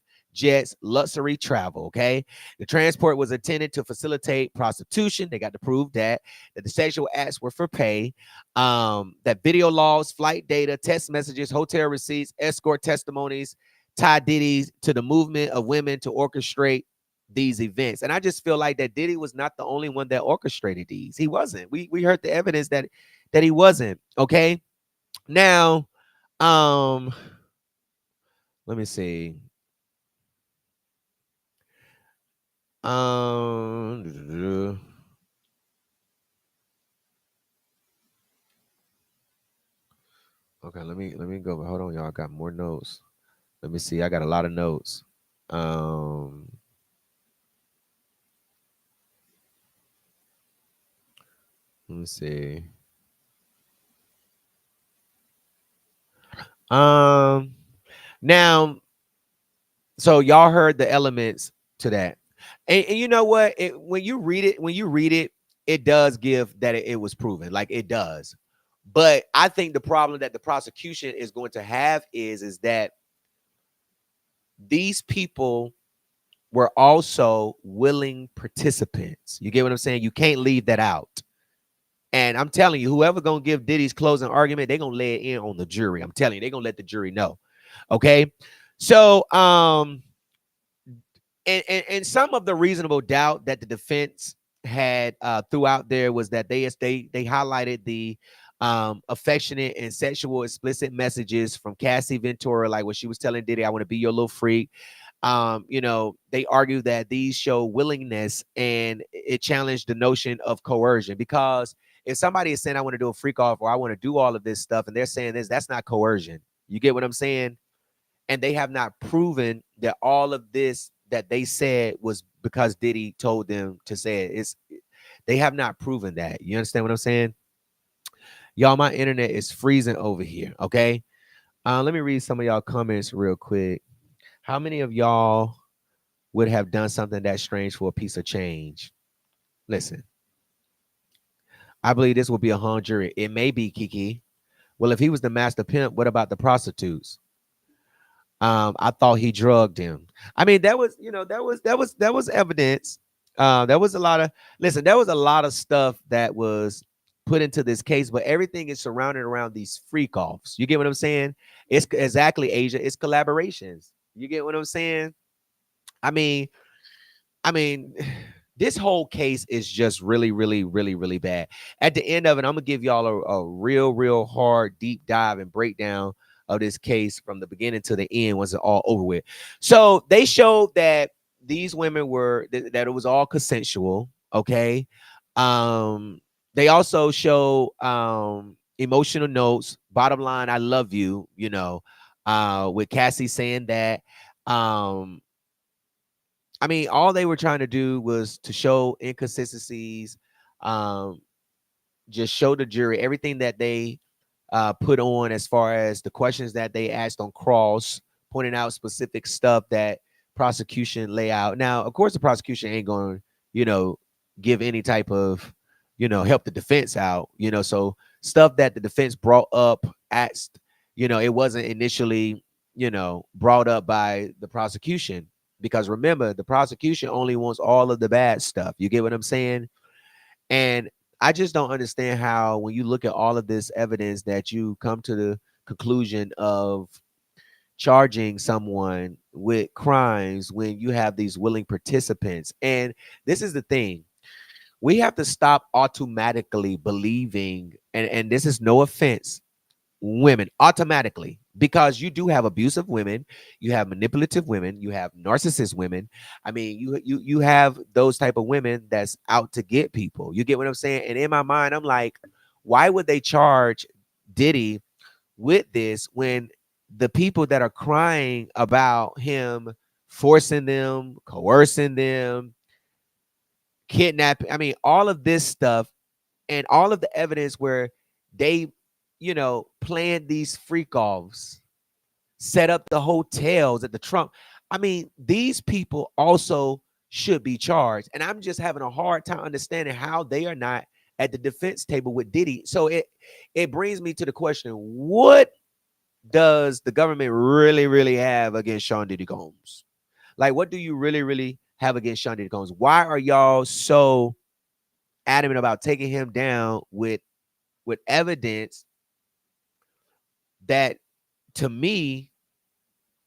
luxury travel. Okay. The transport was intended to facilitate prostitution. They got to prove that the sexual acts were for pay, that video logs, flight data, text messages, hotel receipts, escort testimonies tie Diddy to the movement of women to orchestrate these events. And I just feel like that Diddy was not the only one that orchestrated these. He wasn't. We heard the evidence that he wasn't. Okay. Now, let me see. Okay, let me go. Hold on, y'all. I got more notes. Let me see. I got a lot of notes. Let me see. Now, so y'all heard the elements to that, and you know what? When you read it, it does give that it was proven, like it does. But I think the problem that the prosecution is going to have is that these people were also willing participants. You get what I'm saying? You can't leave that out. And I'm telling you, whoever gonna give Diddy's closing argument, they're gonna lay it in on the jury. I'm telling you, they're gonna let the jury know. Okay. So and some of the reasonable doubt that the defense had throughout there was that they highlighted the affectionate and sexual explicit messages from Cassie Ventura, like when she was telling Diddy, "I want to be your little freak." They argue that these show willingness, and it challenged the notion of coercion, because if somebody is saying, "I want to do a freak off," or "I want to do all of this stuff," and they're saying this, that's not coercion. You get what I'm saying? And they have not proven that all of this that they said was because Diddy told them to say it. They have not proven that. You understand what I'm saying? Y'all, my internet is freezing over here. Okay. Let me read some of y'all comments real quick. How many of y'all would have done something that strange for a piece of change? Listen, I believe this will be a hung jury. It may be, Kiki. Well, if he was the master pimp, what about the prostitutes? I thought he drugged him. I mean, that was, that was evidence. There was a lot of listen, there was a lot of stuff that was put into this case, but everything is surrounded around these freak offs. You get what I'm saying? It's exactly, Asia. It's collaborations. You get what I'm saying? I mean, I mean, this whole case is just really, really, really, really bad. At the end of it, I'm gonna give y'all a real, real hard deep dive and breakdown of this case from the beginning to the end once it all over with. So they showed that these women were that it was all consensual. Okay. Um, they also show emotional notes. Bottom line, I love you. With Cassie saying that. Um, I mean, all they were trying to do was to show inconsistencies, um, just show the jury everything that they put on as far as the questions that they asked on cross, pointing out specific stuff that prosecution lay out. Now, of course, the prosecution ain't going to, give any type of, help the defense out, so stuff that the defense brought up, asked, it wasn't initially, brought up by the prosecution. Because remember, the prosecution only wants all of the bad stuff. You get what I'm saying? And I just don't understand how, when you look at all of this evidence, that you come to the conclusion of charging someone with crimes when you have these willing participants. And this is the thing. We have to stop automatically believing, and this is no offense, women automatically, because you do have abusive women, you have manipulative women, you have narcissist women. I mean, you have those type of women that's out to get people. You get what I'm saying? And in my mind, I'm like, why would they charge Diddy with this when the people that are crying about him forcing them, coercing them, kidnapping, I mean, all of this stuff, and all of the evidence where they, planned these freak offs, set up the hotels at the Trump. I mean, these people also should be charged. And I'm just having a hard time understanding how they are not at the defense table with Diddy. So it brings me to the question, what does the government really, really have against Sean Diddy Combs? Like, what do you really, really have against Sean Diddy Combs? Why are y'all so adamant about taking him down with evidence that, to me,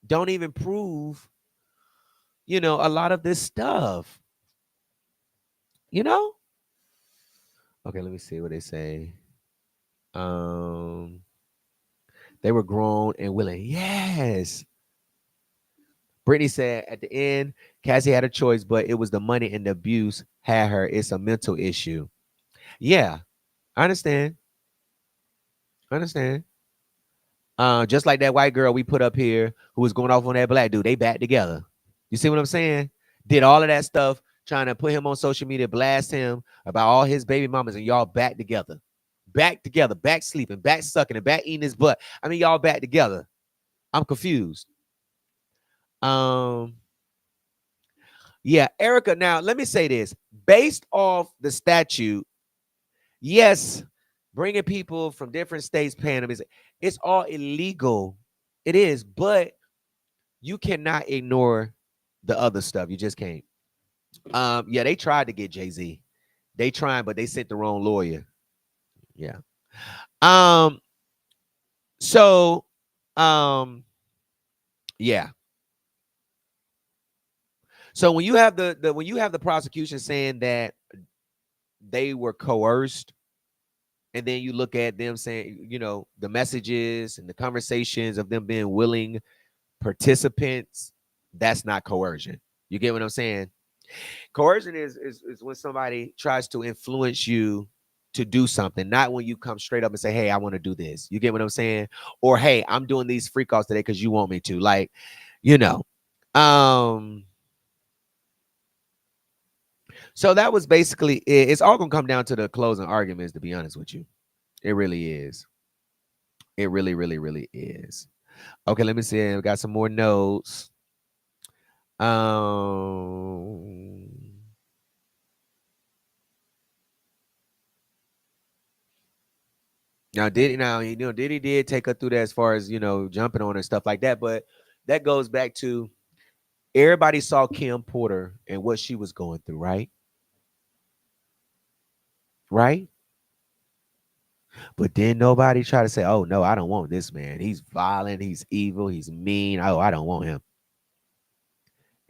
don't even prove, a lot of this stuff, you know? Okay, let me see what they say. Um, they were grown and willing. Yes. Brittany said at the end, Cassie had a choice, but it was the money and the abuse had her. It's a mental issue. Yeah, I understand. I understand. Just like that white girl we put up here who was going off on that black dude, they back together. You see what I'm saying? Did all of that stuff, trying to put him on social media, blast him about all his baby mamas, and y'all back together. Back together, back sleeping, back sucking, and back eating his butt. I mean, y'all back together. I'm confused. Um, yeah, Erica. Now, let me say this. Based off the statute, yes, bringing people from different states, paying them, it's all illegal. It is, but you cannot ignore the other stuff. You just can't. Yeah, they tried to get Jay-Z. They tried, but they sent the wrong lawyer. Yeah. Um, so yeah. So when you have the prosecution saying that they were coerced, and then you look at them saying, the messages and the conversations of them being willing participants, that's not coercion. You get what I'm saying? Coercion is when somebody tries to influence you to do something, not when you come straight up and say, hey, I want to do this. You get what I'm saying? Or, hey, I'm doing these freak offs today because you want me to. Like, you know. So that was basically it. It's all gonna come down to the closing arguments, to be honest with you. It really is. It really, really, really is. Okay, let me see. We got some more notes. Um Now, Diddy did take her through that as far as, jumping on her and stuff like that. But that goes back to everybody saw Kim Porter and what she was going through, right? Right? But then nobody tried to say, oh, no, I don't want this man. He's violent. He's evil. He's mean. Oh, I don't want him.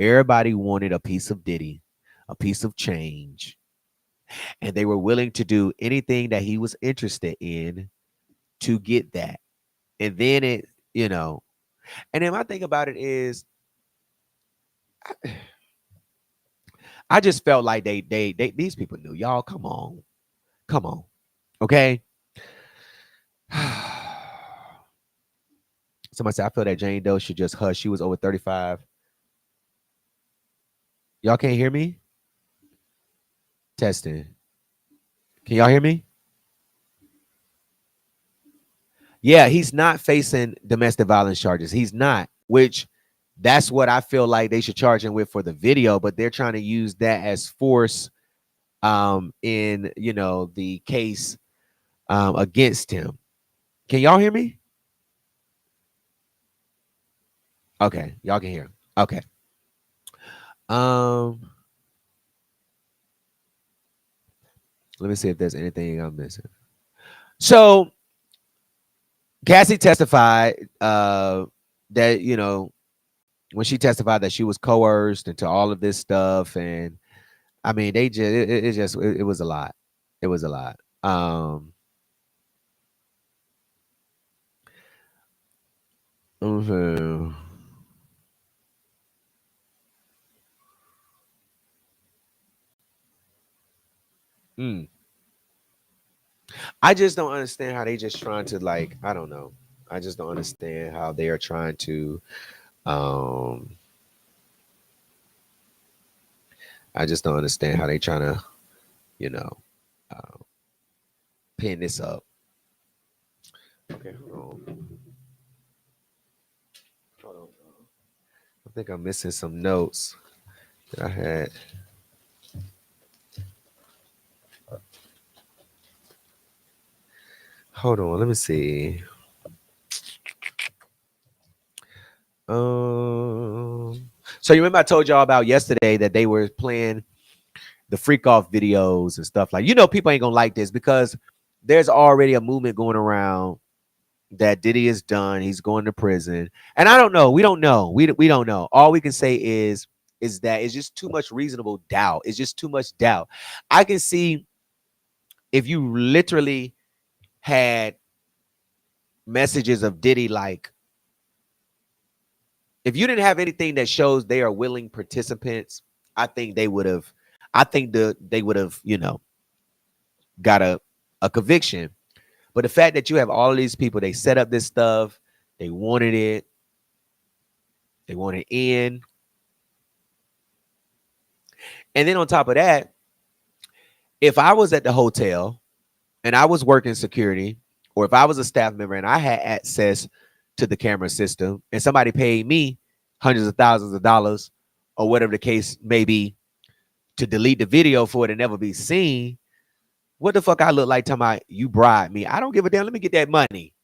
Everybody wanted a piece of Diddy, a piece of change. And they were willing to do anything that he was interested in to get that. And then and then my thing about it is, I just felt like they these people knew. Y'all, come on. Okay. Somebody said, I feel that Jane Doe should just hush. She was over 35. Y'all can't hear me? Testing. Can y'all hear me? Yeah, he's not facing domestic violence charges. He's not, which that's what I feel like they should charge him with for the video, but they're trying to use that as force in, the case against him. Can y'all hear me? Okay, y'all can hear. Okay. Let me see if there's anything I'm missing. So Cassie testified that, when she testified that she was coerced into all of this stuff. And I mean, they just, it was a lot. It was a lot. I just don't understand how they just trying to, like, I don't know. I just don't understand how they are trying to I just don't understand how they trying to, pin this up. Okay, hold on. I think I'm missing some notes that I had. Hold on, let me see. So you remember I told y'all about yesterday that they were playing the freak off videos and stuff like, people ain't gonna like this because there's already a movement going around that Diddy is done. He's going to prison. And I don't know. We don't know. We don't know. All we can say is that it's just too much reasonable doubt. It's just too much doubt. I can see if you literally had messages of Diddy, like, if you didn't have anything that shows they are willing participants, I think they would have, got a conviction. But the fact that you have all of these people, they set up this stuff, they wanted it, they wanted in. And then on top of that, if I was at the hotel and I was working security, or if I was a staff member and I had access to the camera system and somebody paid me hundreds of thousands of dollars or whatever the case may be to delete the video for it to never be seen, what the fuck I look like talking about you bribed me? I don't give a damn. Let me get that money.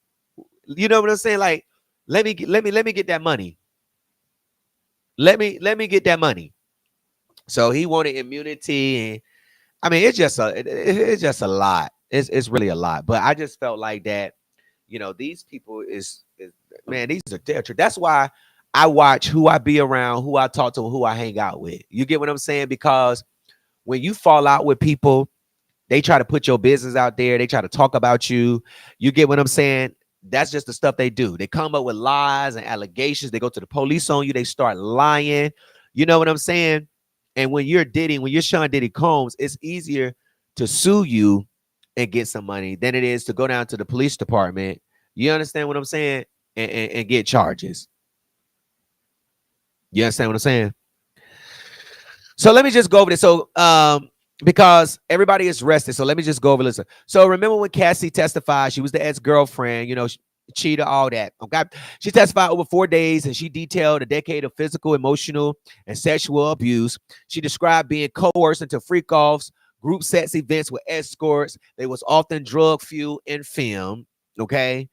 You know what I'm saying? Like, let me get that money. Let me get that money. So he wanted immunity, and I mean, it's just a lot. It's really a lot. But I just felt like that, these people man, these are their. That's why I watch who I be around, who I talk to, who I hang out with. You get what I'm saying? Because when you fall out with people, they try to put your business out there. They try to talk about you. You get what I'm saying? That's just the stuff they do. They come up with lies and allegations. They go to the police on you. They start lying. You know what I'm saying? And when you're Sean Diddy Combs, it's easier to sue you and get some money than it is to go down to the police department. You understand what I'm saying? And get charges. You understand what I'm saying? So let me just go over this. So, because everybody is rested. So let me just go over this. So remember when Cassie testified, she was the ex-girlfriend, cheater, all that. Okay. She testified over 4 days and she detailed a decade of physical, emotional, and sexual abuse. She described being coerced into freak offs, group sex events with escorts. They was often drug fuel and film. okay,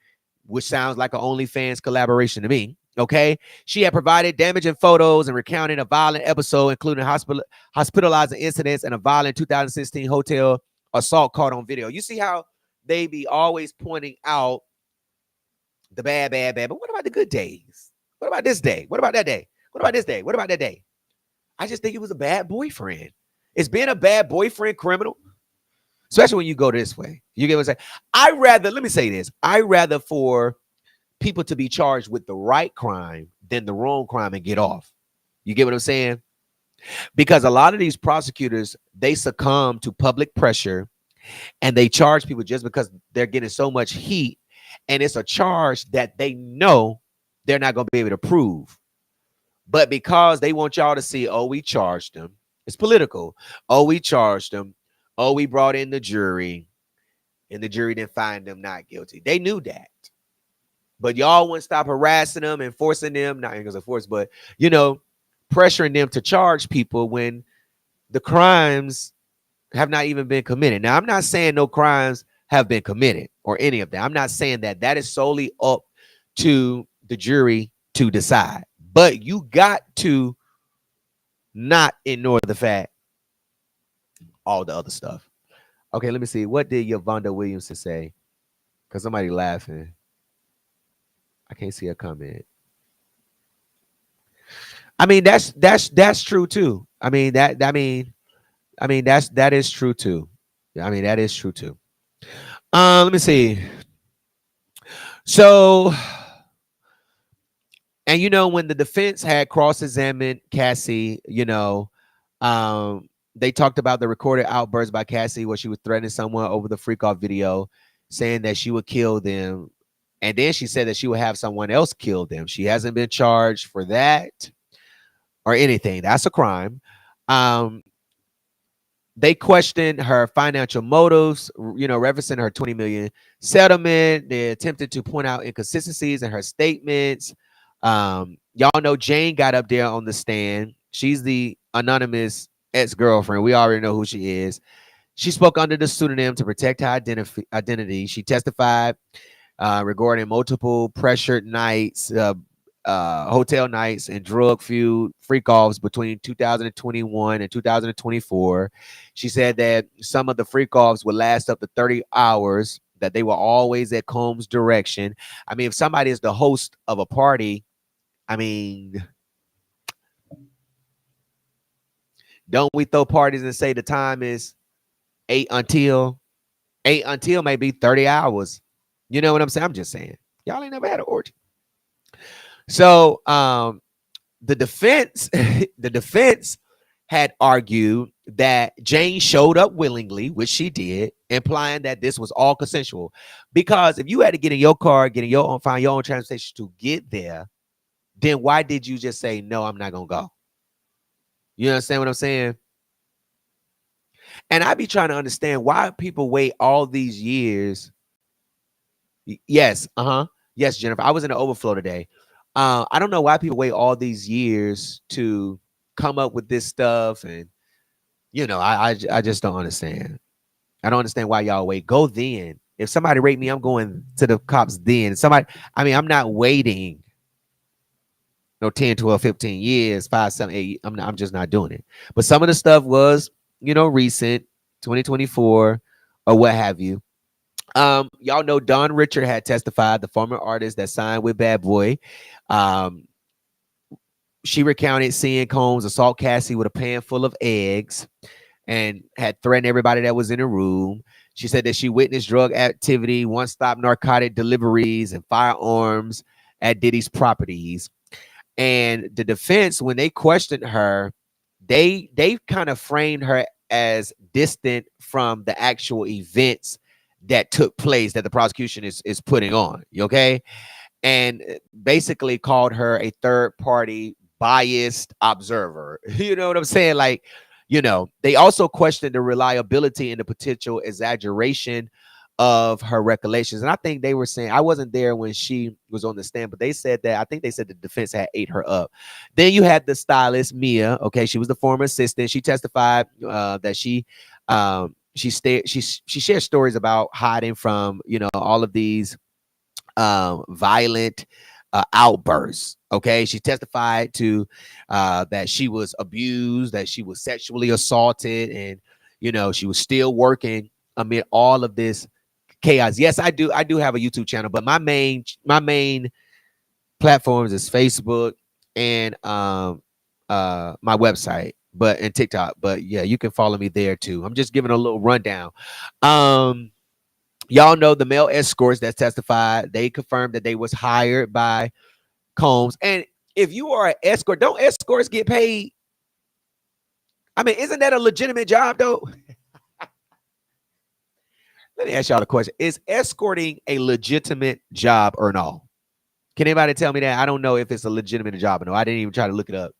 which sounds like an OnlyFans collaboration to me. Okay, she had provided damaging photos and recounted a violent episode, including hospitalizing incidents and a violent 2016 hotel assault caught on video. You see how they be always pointing out the bad, but what about the good days? What about this day? What about that day? What about this day? What about that day? I just think he was a bad boyfriend. Is being a bad boyfriend criminal? Especially when you go this way. You get what I'm saying? Let me say this. I rather for people to be charged with the right crime than the wrong crime and get off. You get what I'm saying? Because a lot of these prosecutors, they succumb to public pressure and they charge people just because they're getting so much heat. And it's a charge that they know they're not going to be able to prove. But because they want y'all to see, oh, we charged them. It's political. Oh, we charged them. Oh, we brought in the jury. And the jury didn't find them not guilty. They knew that. But y'all wouldn't stop harassing them and forcing them, not because of force, but, you know, pressuring them to charge people when the crimes have not even been committed. Now, I'm not saying no crimes have been committed or any of that. I'm not saying that. That is solely up to the jury to decide. But you got to not ignore the fact, all the other stuff. Okay, let me see. What did Yvonne Williamson say? Because somebody laughing. I can't see a comment. I mean, that's true too. I mean, that is true too. I mean, that is true too. Let me see. So, and you know, when the defense had cross-examined Cassie, you know, they talked about the recorded outbursts by Cassie where she was threatening someone over the freak off video, saying that she would kill them. And then she said that she would have someone else kill them. She hasn't been charged for that or anything. That's a crime. They questioned her financial motives, you know, referencing her $20 million settlement. They attempted to point out inconsistencies in her statements. Y'all know Jane got up there on the stand. She's the anonymous ex-girlfriend. We already know who she is. She spoke under the pseudonym to protect her identity. She testified regarding multiple pressured nights, hotel nights, and drug-fueled freak-offs between 2021 and 2024. She said that some of the freak-offs would last up to 30 hours, that they were always at Combs' direction. I mean, if somebody is the host of a party, I mean, don't we throw parties and say the time is 8 until maybe 30 hours? You know what I'm saying? I'm just saying. Y'all ain't never had an orgy. So the defense had argued that Jane showed up willingly, which she did, implying that this was all consensual. Because if you had to get in your car, find your own transportation to get there, then why did you just say, no, I'm not going to go? You understand what I'm saying? And I be trying to understand why people wait all these years. Yes. Yes, Jennifer. I was in the overflow today. I don't know why people wait all these years to come up with this stuff. And, you know, I just don't understand. I don't understand why y'all wait. Go then. If somebody rape me, I'm going to the cops then. I'm not waiting. No 10, 12, 15 years, 5, 7, 8. I'm just not doing it. But some of the stuff was, you know, recent, 2024 or what have you. Y'all know Don Richard had testified, the former artist that signed with Bad Boy. She recounted seeing Combs assault Cassie with a pan full of eggs and had threatened everybody that was in the room. She said that she witnessed drug activity, one-stop narcotic deliveries, and firearms at Diddy's properties. And the defense, when they questioned her, they kind of framed her as distant from the actual events that took place that the prosecution is putting on. Okay. And basically called her a third party biased observer. You know what I'm saying? Like, you know, they also questioned the reliability and the potential exaggeration of her recollections. And I think they were saying, I wasn't there when she was on the stand, but they said that, I think they said the defense had ate her up. Then you had the stylist, Mia. Okay. She was the former assistant. She testified that she shared stories about hiding from, you know, all of these violent outbursts. Okay, she testified to that she was abused, that she was sexually assaulted, and she was still working amid all of this chaos. Yes, I do have a YouTube channel, but my main platforms is Facebook and my website, and TikTok. But yeah, you can follow me there too. I'm just giving a little rundown. Y'all know the male escorts that testified, they confirmed that they was hired by Combs. And if you are an escort, don't escorts get paid? I mean, isn't that a legitimate job though? Let me ask y'all a question. Is escorting a legitimate job or no? Can anybody tell me that? I don't know if it's a legitimate job or no. I didn't even try to look it up.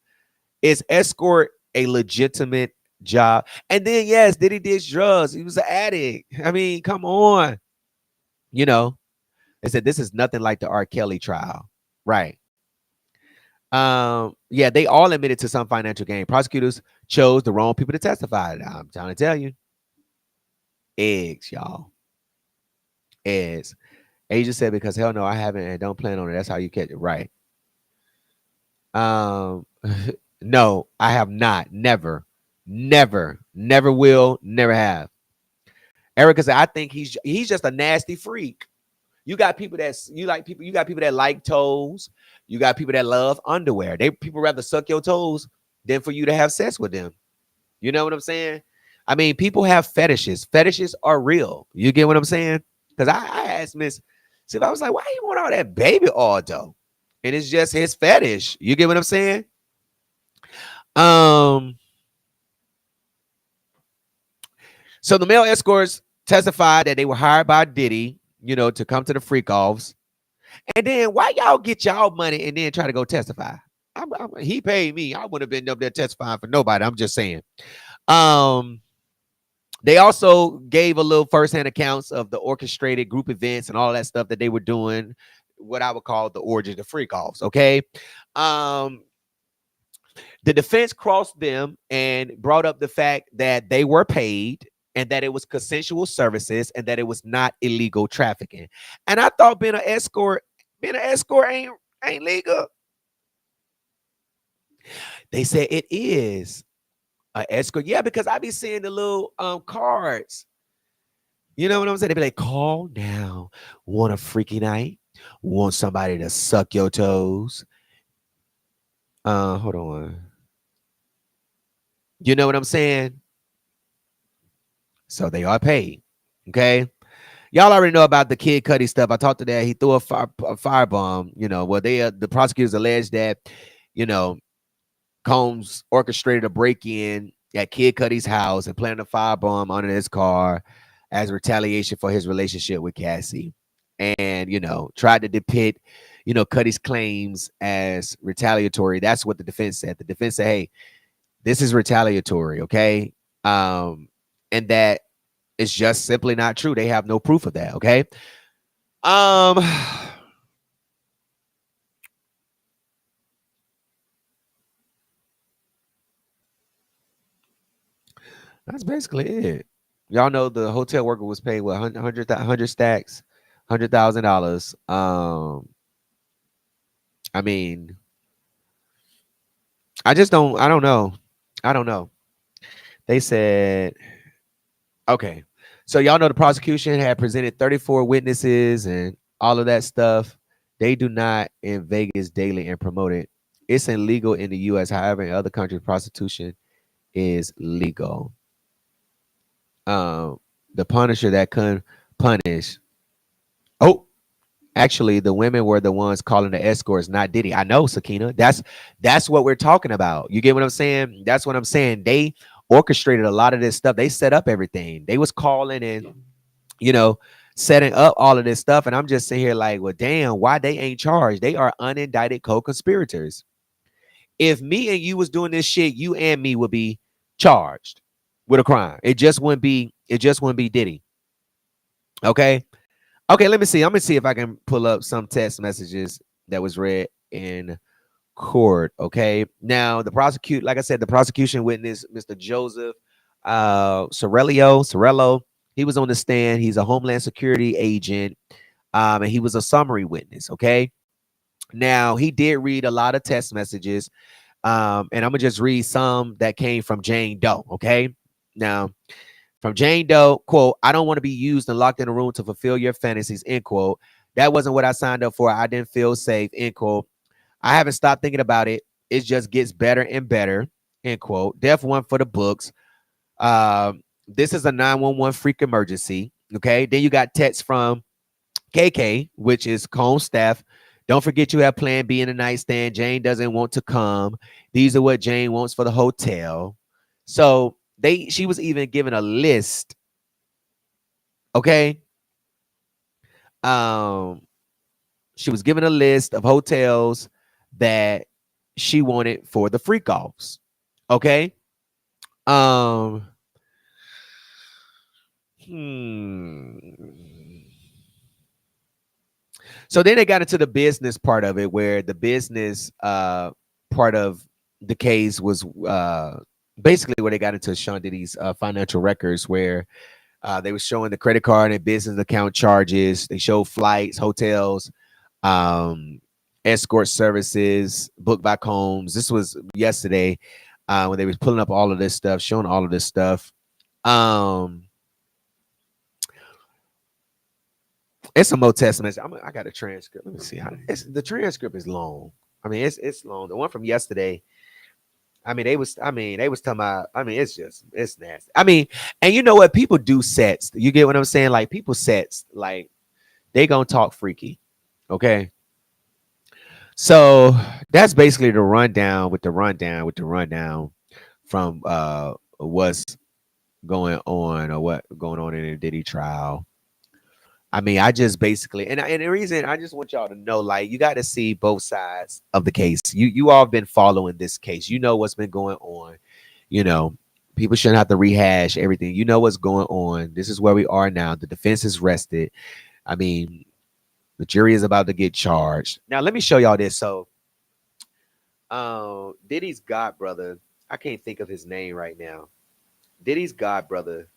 Is escort a legitimate job? And then, yes, did he dish drugs? He was an addict. I mean, come on. They said this is nothing like the R. Kelly trial. Right. Yeah, they all admitted to some financial gain. Prosecutors chose the wrong people to testify. I'm trying to tell you. Eggs, y'all. Eggs. Agent said, because hell no, I haven't and don't plan on it. That's how you catch it. Right. No, I have not. Never will, never have. Erica said, I think he's just a nasty freak. You got people you got people that like toes. You got people that love underwear. People rather suck your toes than for you to have sex with them. You know what I'm saying? I mean, people have fetishes. Fetishes are real. You get what I'm saying? Because I asked Miss Sif, I was like, why you want all that baby oil though? And it's just his fetish. You get what I'm saying? So the male escorts testified that they were hired by Diddy, to come to the freakoffs. And then why y'all get y'all money and then try to go testify? He paid me. I wouldn't have been up there testifying for nobody. I'm just saying. They also gave a little firsthand accounts of the orchestrated group events and all that stuff that they were doing, what I would call the origin of freak-offs, okay? The defense crossed them and brought up the fact that they were paid and that it was consensual services and that it was not illegal trafficking. And I thought being an escort ain't legal. They said it is. Escort, yeah, because I be seeing the little cards. You know what I'm saying? They be like, call now. Want a freaky night? Want somebody to suck your toes? Hold on. You know what I'm saying? So they are paid. Okay. Y'all already know about the Kid Cudi stuff. I talked to that. He threw a firebomb. Well, the prosecutors alleged that, Combs orchestrated a break-in at Kid Cudi's house and planted a firebomb under his car as retaliation for his relationship with Cassie. And, tried to depict, Cudi's claims as retaliatory. That's what the defense said. The defense said, hey, this is retaliatory, okay? And that it's just simply not true. They have no proof of that, okay? That's basically it. Y'all know the hotel worker was paid what 100 stacks, $100,000. I mean, I don't know. They said, okay. So y'all know the prosecution had presented 34 witnesses and all of that stuff. They do not in Vegas daily and promote it. It's illegal in the US. However, in other countries, prostitution is legal. The punisher that can punish. Oh, actually, the women were the ones calling the escorts, not Diddy. I know, Sakina. That's what we're talking about. You get what I'm saying? That's what I'm saying. They orchestrated a lot of this stuff. They set up everything. They was calling and, setting up all of this stuff. And I'm just sitting here like, well, damn, why they ain't charged? They are unindicted co-conspirators. If me and you was doing this shit, you and me would be charged with a crime. It just wouldn't be Diddy. Okay. Let me see. I'm gonna see if I can pull up some text messages that was read in court. Okay. Now the prosecution witness, Mr. Joseph Sorello. He was on the stand. He's a Homeland Security agent. And he was a summary witness. Okay. Now he did read a lot of text messages. And I'm gonna just read some that came from Jane Doe. Okay. Now, from Jane Doe, quote, I don't want to be used and locked in a room to fulfill your fantasies, end quote. That wasn't what I signed up for. I didn't feel safe, end quote. I haven't stopped thinking about it. It just gets better and better, end quote. Def one for the books. This is a 911 freak emergency. Okay. Then you got text from KK, which is Combs staff. Don't forget you have plan B in the nightstand. Jane doesn't want to come. These are what Jane wants for the hotel. So she was even given a list. Okay. She was given a list of hotels that she wanted for the freakoffs. Okay. Um, So then they got into the business part of it, where the business part of the case was basically where they got into Sean Diddy's financial records, where they were showing the credit card and business account charges. They showed flights, hotels, escort services, booked by Combs. This was yesterday when they was pulling up all of this stuff, showing all of this stuff. It's some more testaments. I got a transcript. Let me see how the transcript is long. I mean, it's long. The one from yesterday. They was talking about. It's nasty. And you know what? People do sets. You get what I'm saying? Like people sets. Like they gonna talk freaky. Okay. So that's basically the rundown from what's going on or what going on in the Diddy trial. I just basically, and the reason I just want y'all to know, like, you got to see both sides of the case. You all been following this case. You know what's been going on. You know, people shouldn't have to rehash everything. You know what's going on. This is where we are now. The defense is rested. The jury is about to get charged. Now, let me show y'all this. So, Diddy's god brother, I can't think of his name right now. Diddy's god brother.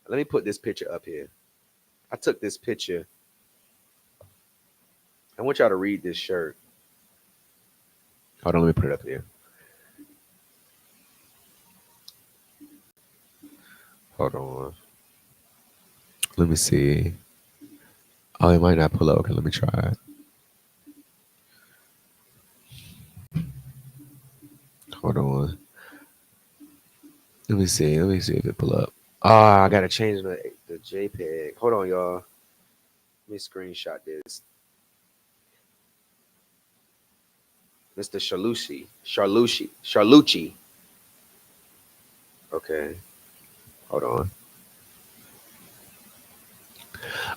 Let me put this picture up here. I took this picture. I want y'all to read this shirt. Hold on, let me put it up here. Hold on. Let me see. Oh, it might not pull up. Okay, let me try it. Hold on. Let me see if it pull up. Oh, I gotta change the JPEG. Hold on, y'all. Let me screenshot this. Mr. Charlucci. Okay. Hold on.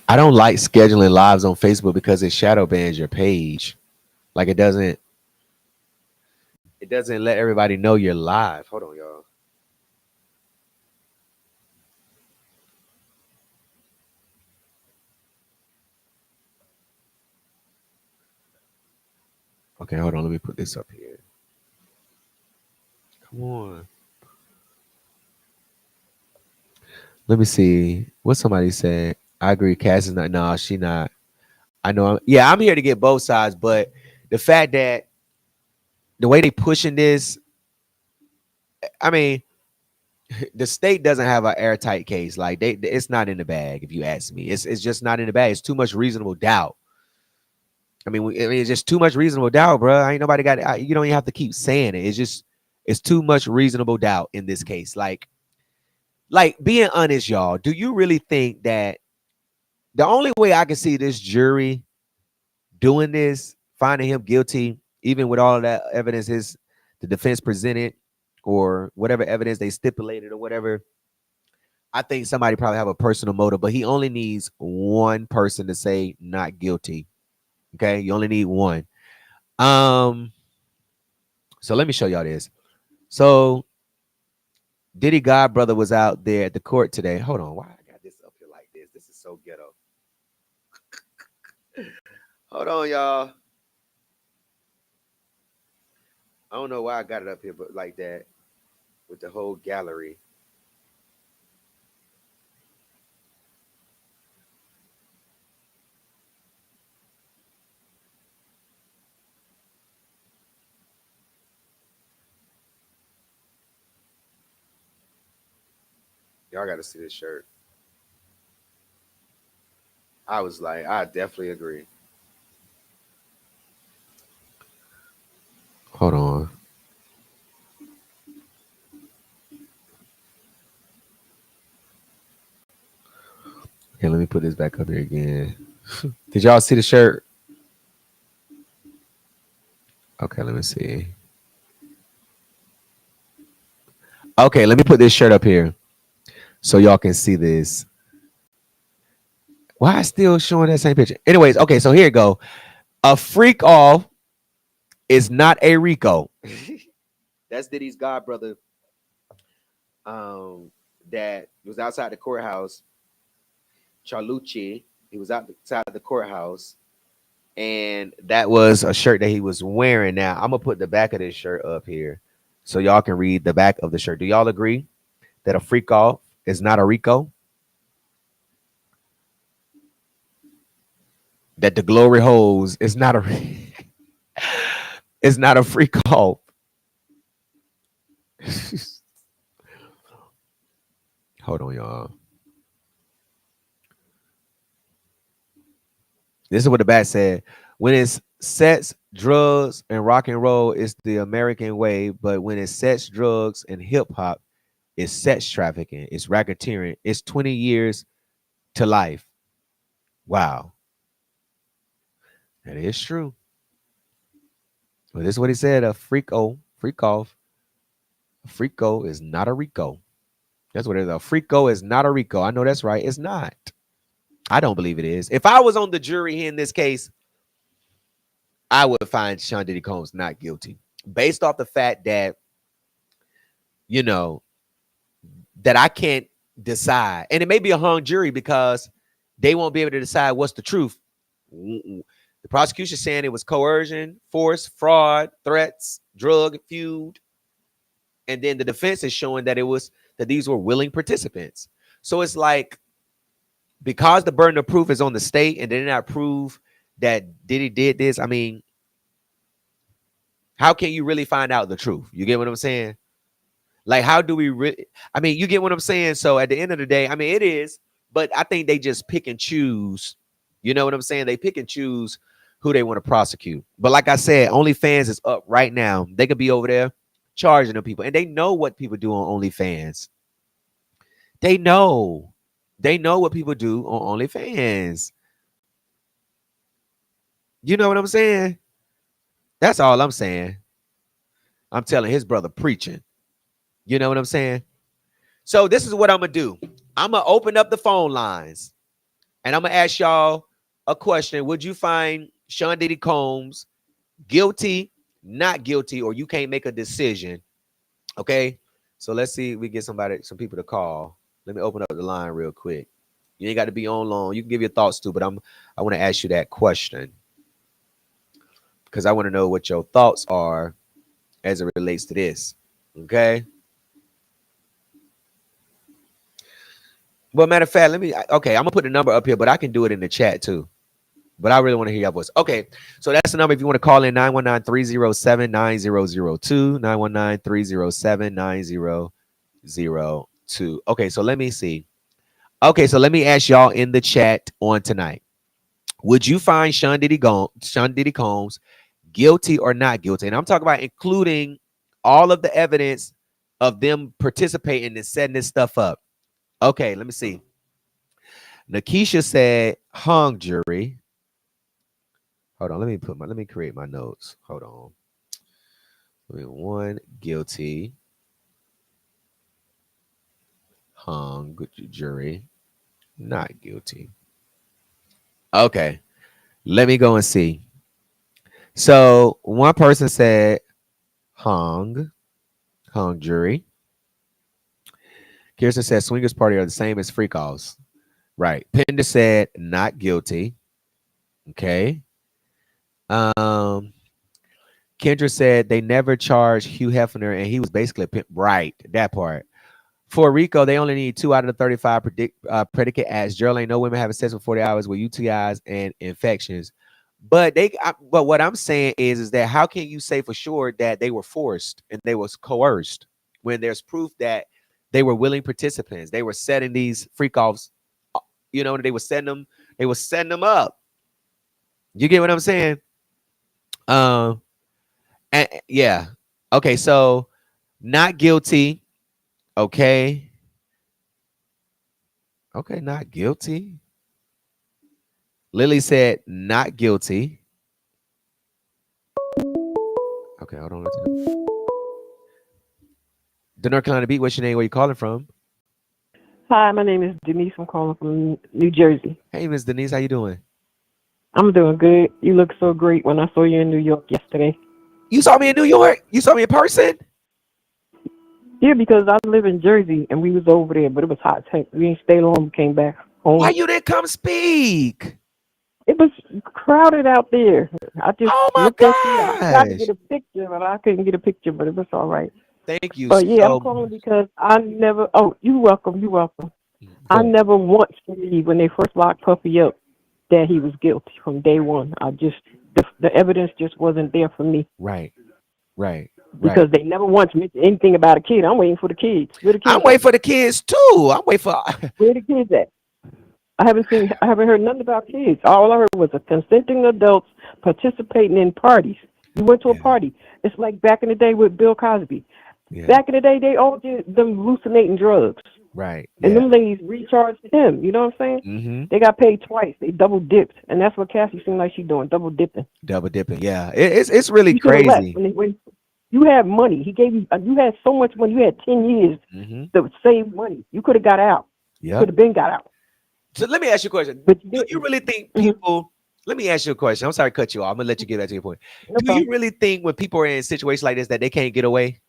I don't like scheduling lives on Facebook because it shadow bans your page. Like it doesn't let everybody know you're live. Hold on, y'all. Okay, hold on. Let me put this up here. Come on. Let me see what somebody said. I agree. Cass is not. No, she not. I know. I'm here to get both sides, but the fact that the way they pushing this, the state doesn't have an airtight case. Like it's not in the bag. If you ask me, it's just not in the bag. It's too much reasonable doubt. It's just too much reasonable doubt, bro. Ain't nobody got. You don't even have to keep saying it. It's too much reasonable doubt in this case. Like being honest, y'all. Do you really think that the only way I can see this jury doing this, finding him guilty, even with all of that evidence the defense presented, or whatever evidence they stipulated or whatever, I think somebody probably have a personal motive, but he only needs one person to say not guilty. Okay, you only need one. So let me show y'all this. So Diddy Godbrother was out there at the court today. Hold on, why I got this up here like this? This is so ghetto. Hold on, y'all. I don't know why I got it up here, but like that with the whole gallery. Y'all got to see this shirt. I was like, I definitely agree. Hold on. Okay, let me put this back up here again. Did y'all see the shirt? Okay, let me see. Okay, let me put this shirt up here so y'all can see this. Why is still showing that same picture? Anyways, okay, so here you go. A freak off is not a Rico. That's Diddy's god brother. That was outside the courthouse. Charlucci. He was outside the courthouse, and that was a shirt that he was wearing. Now I'm gonna put the back of this shirt up here so y'all can read the back of the shirt. Do y'all agree that a freak off is not a Rico? That the glory holes is not a is not a freak off. Hold on, y'all. This is what the bat said. When it's sex, drugs, and rock and roll, it's the American way. But when it's sex, drugs, and hip hop, it's sex trafficking. It's racketeering. It's 20 years to life. Wow. That is true. Well, this is what he said. A freak off. A freako is not a Rico. That's what it is. A freako is not a Rico. I know that's right. It's not. I don't believe it is. If I was on the jury here in this case, I would find Sean Diddy Combs not guilty based off the fact that, you know, that I can't decide. And it may be a hung jury because they won't be able to decide what's the truth. The prosecution saying it was coercion, force, fraud, threats, drug, feud. And then the defense is showing that that these were willing participants. So it's like, because the burden of proof is on the state and they did not prove that Diddy did this, I mean, how can you really find out the truth? You get what I'm saying? Like, how do we really? I mean, you get what I'm saying? So at the end of the day, I mean, it is, but I think they just pick and choose. You know what I'm saying? They pick and choose who they want to prosecute. But like I said, OnlyFans is up right now. They could be over there charging them people. And they know what people do on OnlyFans. They know. They know what people do on OnlyFans. You know what I'm saying? That's all I'm saying. I'm telling his brother preaching. You know what I'm saying? So this is what I'm going to do. I'm going to open up the phone lines and I'm going to ask y'all a question. Would you find Sean Diddy Combs guilty, not guilty, or you can't make a decision? Okay. So let's see if we get some people to call. Let me open up the line real quick. You ain't got to be on long. You can give your thoughts too, but I want to ask you that question because I want to know what your thoughts are as it relates to this. Okay. Well, matter of fact, I'm gonna put the number up here, but I can do it in the chat too. But I really want to hear your voice. Okay, so that's the number if you want to call in 919-307-9002, 919-307-9002. Okay, so let me see. Okay, so let me ask y'all in the chat on tonight. Would you find Sean Diddy Combs guilty or not guilty? And I'm talking about including all of the evidence of them participating and setting this stuff up. Okay, let me see. Nakisha said hung jury. Hold on, let me create my notes. Hold on. One guilty, hung jury, not guilty. Okay, let me go and see. So one person said hung jury. Kirsten said swingers party are the same as freakoffs. Right. Pender said not guilty. Okay. Kendra said they never charged Hugh Hefner and he was basically a pimp. Right. That part. For Rico, they only need 2 out of the 35 predicate acts. Gerald ain't no women having sex for 40 hours with UTIs and infections. But but what I'm saying is that how can you say for sure that they were forced and they was coerced when there's proof that They were willing participants. They were setting these freak-offs, you know, they were setting them up. You get what I'm saying? And yeah. Okay, so not guilty. Okay. Okay, not guilty. Lily said not guilty. Okay, hold on. The North Carolina Beat, what's your name? Where you calling from? Hi, my name is Denise. I'm calling from New Jersey. Hey, Miss Denise, how you doing? I'm doing good. You look so great when I saw you in New York yesterday. You saw me in New York? You saw me in person? Yeah, because I live in Jersey and we was over there, but it was hot. We didn't stay long. We came back home. Why you didn't come speak? It was crowded out there. I just looked at you. I tried to get a picture, but I couldn't get a picture, but it was all right. Thank you. But yeah, I'm calling because I never. Oh, you're welcome. You're welcome. I never once believed when they first locked Puffy up that he was guilty from day one. The evidence just wasn't there for me. Right. Because they never once mentioned anything about a kid. I'm waiting for the kids. Where the kids I'm waiting for the kids too. I'm waiting for. Where the kids at? I haven't heard nothing about kids. All I heard was a consenting adults participating in parties. You went to a party. It's like back in the day with Bill Cosby. Yeah. Back in the day, they all did them hallucinating drugs. Right. And them ladies recharged him. You know what I'm saying? Mm-hmm. They got paid twice. They double dipped. And that's what Cassie seemed like she's doing, double dipping. Yeah. It's really crazy. When you had money. He gave you had so much money. You had 10 years to save money. You could have got out. Yeah. Could have been got out. So let me ask you a question. Do you really think people let me ask you a question. I'm sorry to cut you off. I'm gonna let you get back to your point. Do you really think when people are in situations like this that they can't get away?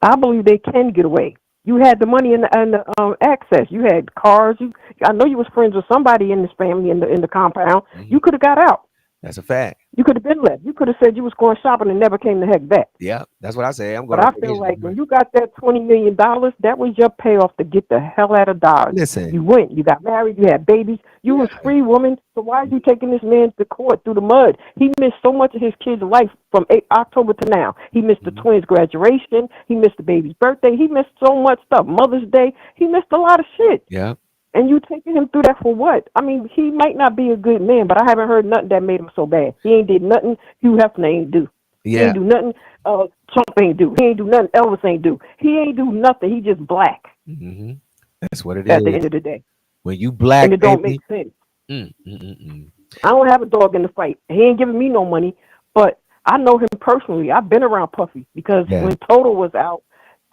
I believe they can get away. You had the money and the access. You had cars. I know you was friends with somebody in this family in the compound. You could have got out. That's a fact. You could have been left. You could have said you was going shopping and never came the heck back. Yeah, that's what I say. I'm going. But I feel like when you got that $20 million, that was your payoff to get the hell out of Dodge. Listen, you went. You got married. You had babies. You was free, woman. So why are you taking this man to court through the mud? He missed so much of his kid's life from October to now. He missed the twins' graduation. He missed the baby's birthday. He missed so much stuff. Mother's Day. He missed a lot of shit. Yeah. And you taking him through that for what? I mean, he might not be a good man, but I haven't heard nothing that made him so bad. He ain't did nothing Hugh Hefner ain't do. Yeah. He ain't do nothing Trump ain't do. He ain't do nothing Elvis ain't do. He ain't do nothing. He just black. Mm-hmm. That's what it is. At the end of the day. When you black, and it don't make sense. I don't have a dog in the fight. He ain't giving me no money, but I know him personally. I've been around Puffy because when Total was out,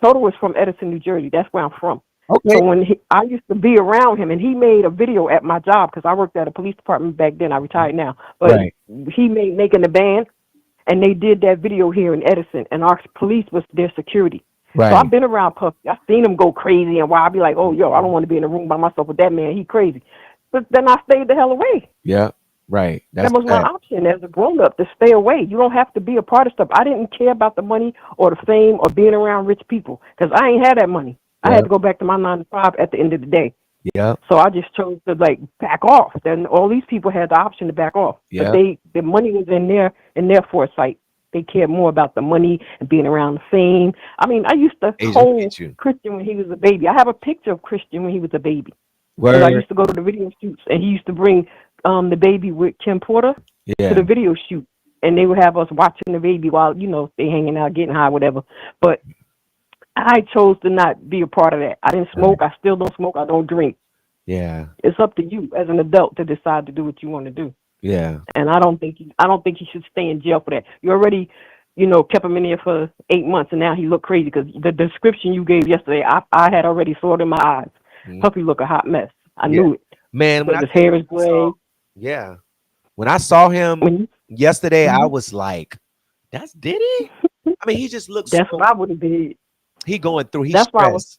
Total was from Edison, New Jersey. That's where I'm from. Okay. So when I used to be around him, and he made a video at my job because I worked at a police department back then. I retired now, but he made Making the Band, and they did that video here in Edison, and our police was their security. Right. So I've been around Puffy. I've seen him go crazy, and why I'd be like, "Oh, yo, I don't want to be in a room by myself with that man. He crazy." But then I stayed the hell away. Yeah, right. That was my option as a grown-up, to stay away. You don't have to be a part of stuff. I didn't care about the money or the fame or being around rich people because I ain't had that money. I had to go back to my 9 to 5 at the end of the day. Yeah. So I just chose to back off. Then all these people had the option to back off. Yeah. But the money was in their foresight. They cared more about the money and being around the fame. I mean, I used to hold Christian when he was a baby. I have a picture of Christian when he was a baby. I used to go to the video shoots, and he used to bring the baby with Kim Porter to the video shoot, and they would have us watching the baby while they hanging out, getting high, whatever. But I chose to not be a part of that. I didn't smoke. I still don't smoke. I don't drink. Yeah. It's up to you as an adult to decide to do what you want to do. Yeah. And I don't think he should stay in jail for that. You already, kept him in there for 8 months, and now he looked crazy because the description you gave yesterday, I had already saw it in my eyes. Puffy look a hot mess. I knew it. Man, when his hair is gray. When I saw him yesterday, I was like, "That's Diddy." I mean, he just looks. That's what I would have been. He going through. He's stressed.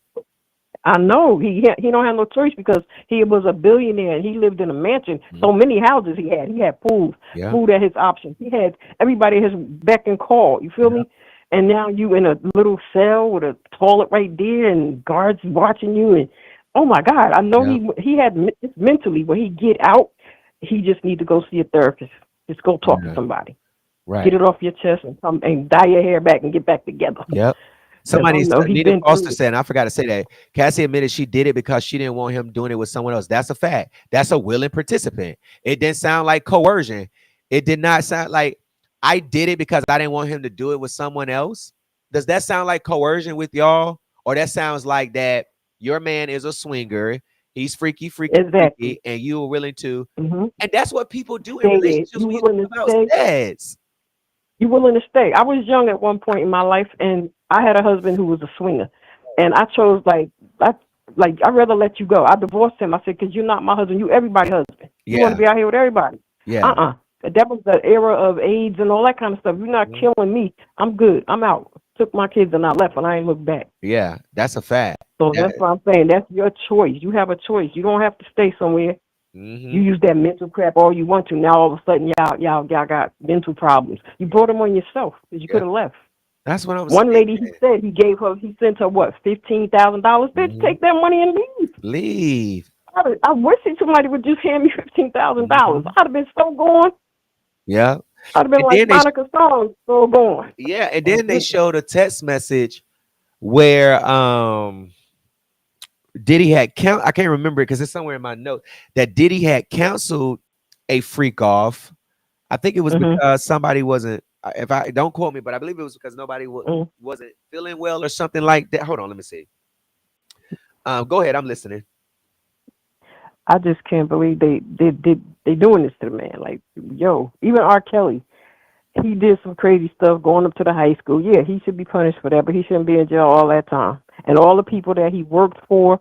I know he don't have no choice because he was a billionaire and he lived in a mansion. So many houses he had. He had pools, food at his option. He had everybody at his beck and call. You feel me? And now you in a little cell with a toilet right there and guards watching you. And oh my God, I know he had mentally when he get out, he just need to go see a therapist. Just go talk to somebody. Right. Get it off your chest and come and dye your hair back and get back together. Yep. Somebody, I know he Nina been Foster through it. said, and I forgot to say that Cassie admitted she did it because she didn't want him doing it with someone else. That's a fact. That's a willing participant. It didn't sound like coercion. It did not sound like I did it because I didn't want him to do it with someone else. Does that sound like coercion with y'all? Or that sounds like that your man is a swinger. He's freaky, Exactly. and you were willing to. Mm-hmm. And that's what people do in Stay there. relationships You when you willing talk to about stay? dads. You willing to stay? I was young at one point in my life, and I had a husband who was a swinger, and I chose I'd rather let you go. I divorced him. I said, because you're not my husband. You everybody's husband. You want to be out here with everybody. Yeah. That was the era of AIDS and all that kind of stuff. You're not killing me. I'm good. I'm out. Took my kids and I left, and I ain't looked back. Yeah, that's a fact. So that's what I'm saying. That's your choice. You have a choice. You don't have to stay somewhere. You use that mental crap all you want to. Now all of a sudden y'all got mental problems. You brought them on yourself because you could have left. That's what I was One saying. lady, he said he sent her what, $15,000. Bitch, take that money and leave. Leave. I wish somebody would just hand me $15,000. I'd have been so gone. Yeah. I'd have been And like then Monica Stone, so gone. Yeah, and then they showed a text message where Diddy had I can't remember it because it's somewhere in my note that Diddy had canceled a freak off. I think it was because somebody wasn't. If I don't quote me, but I believe it was because nobody wasn't feeling well or something like that. Hold on, let me see. Go ahead, I'm listening. I just can't believe they doing this to the man. Like, yo, even R. Kelly, he did some crazy stuff going up to the high school. Yeah, he should be punished for that, but he shouldn't be in jail all that time. And all the people that he worked for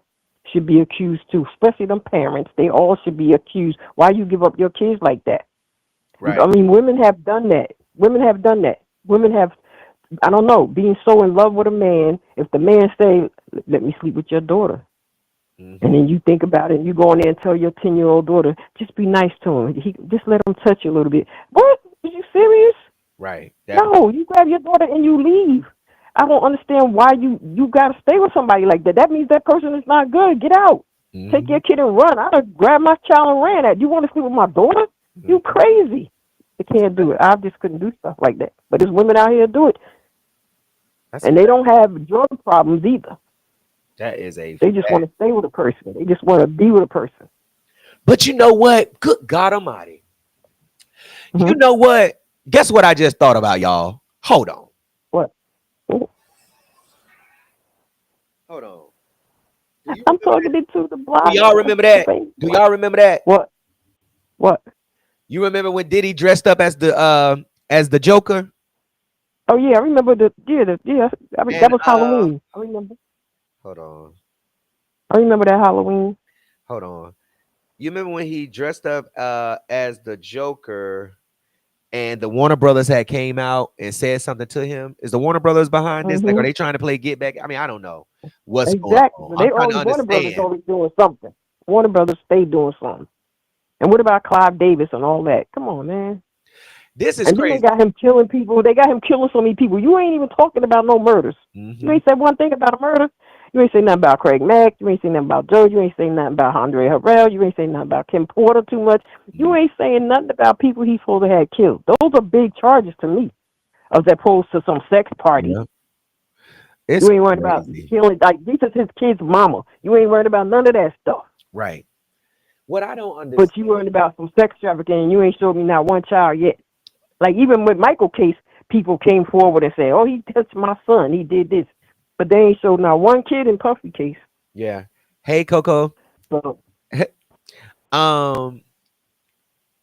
should be accused too, especially them parents. They all should be accused. Why you give up your kids like that? Right. I mean, women have done that. Women have, I don't know, being so in love with a man. If the man say, let me sleep with your daughter. And then you think about it, and you go in there and tell your 10-year-old daughter, just be nice to him. Just let him touch you a little bit. What? Are you serious? Right. No, you grab your daughter and you leave. I don't understand why you got to stay with somebody like that. That means that person is not good. Get out. Take your kid and run. I'd have grabbed my child and ran at. You want to sleep with my daughter? You crazy. They can't do it. I just couldn't do stuff like that. But there's women out here do it. And they don't have drug problems either. That is They just want to stay with a person. They just want to be with a person. But you know what? Good God Almighty. You know what? Guess what I just thought about, y'all? Hold on. What? Hold on. I'm talking to the block. Do y'all remember that? Do y'all remember that? What? You remember when Diddy dressed up as the Joker? Oh yeah, I remember that was Halloween. I remember. Hold on. I remember that Halloween. Hold on. You remember when he dressed up as the Joker and the Warner Brothers had came out and said something to him? Is the Warner Brothers behind this? Like, are they trying to play get back? I mean, I don't know what's going on. They always, Warner Brothers always doing something. Warner Brothers stay doing something. And what about Clive Davis and all that? Come on, man. This is crazy. Then they got him killing people. They got him killing so many people. You ain't even talking about no murders. You ain't said one thing about a murder. You ain't say nothing about Craig Mack. You ain't say nothing about Joe. You ain't say nothing about Andre Harrell. You ain't say nothing about Kim Porter too much. You ain't saying nothing about people he's supposed to have killed. Those are big charges to me, as opposed to some sex party. Yeah. You ain't worried about killing. Like, this is his kid's mama. You ain't worried about none of that stuff. Right. What I don't understand. But you worried about some sex trafficking, and you ain't showed me not one child yet. Like, even with Michael case, people came forward and said, "Oh, he touched my son. He did this." But they ain't showed not one kid in Puffy case. Yeah. Hey, Coco. So,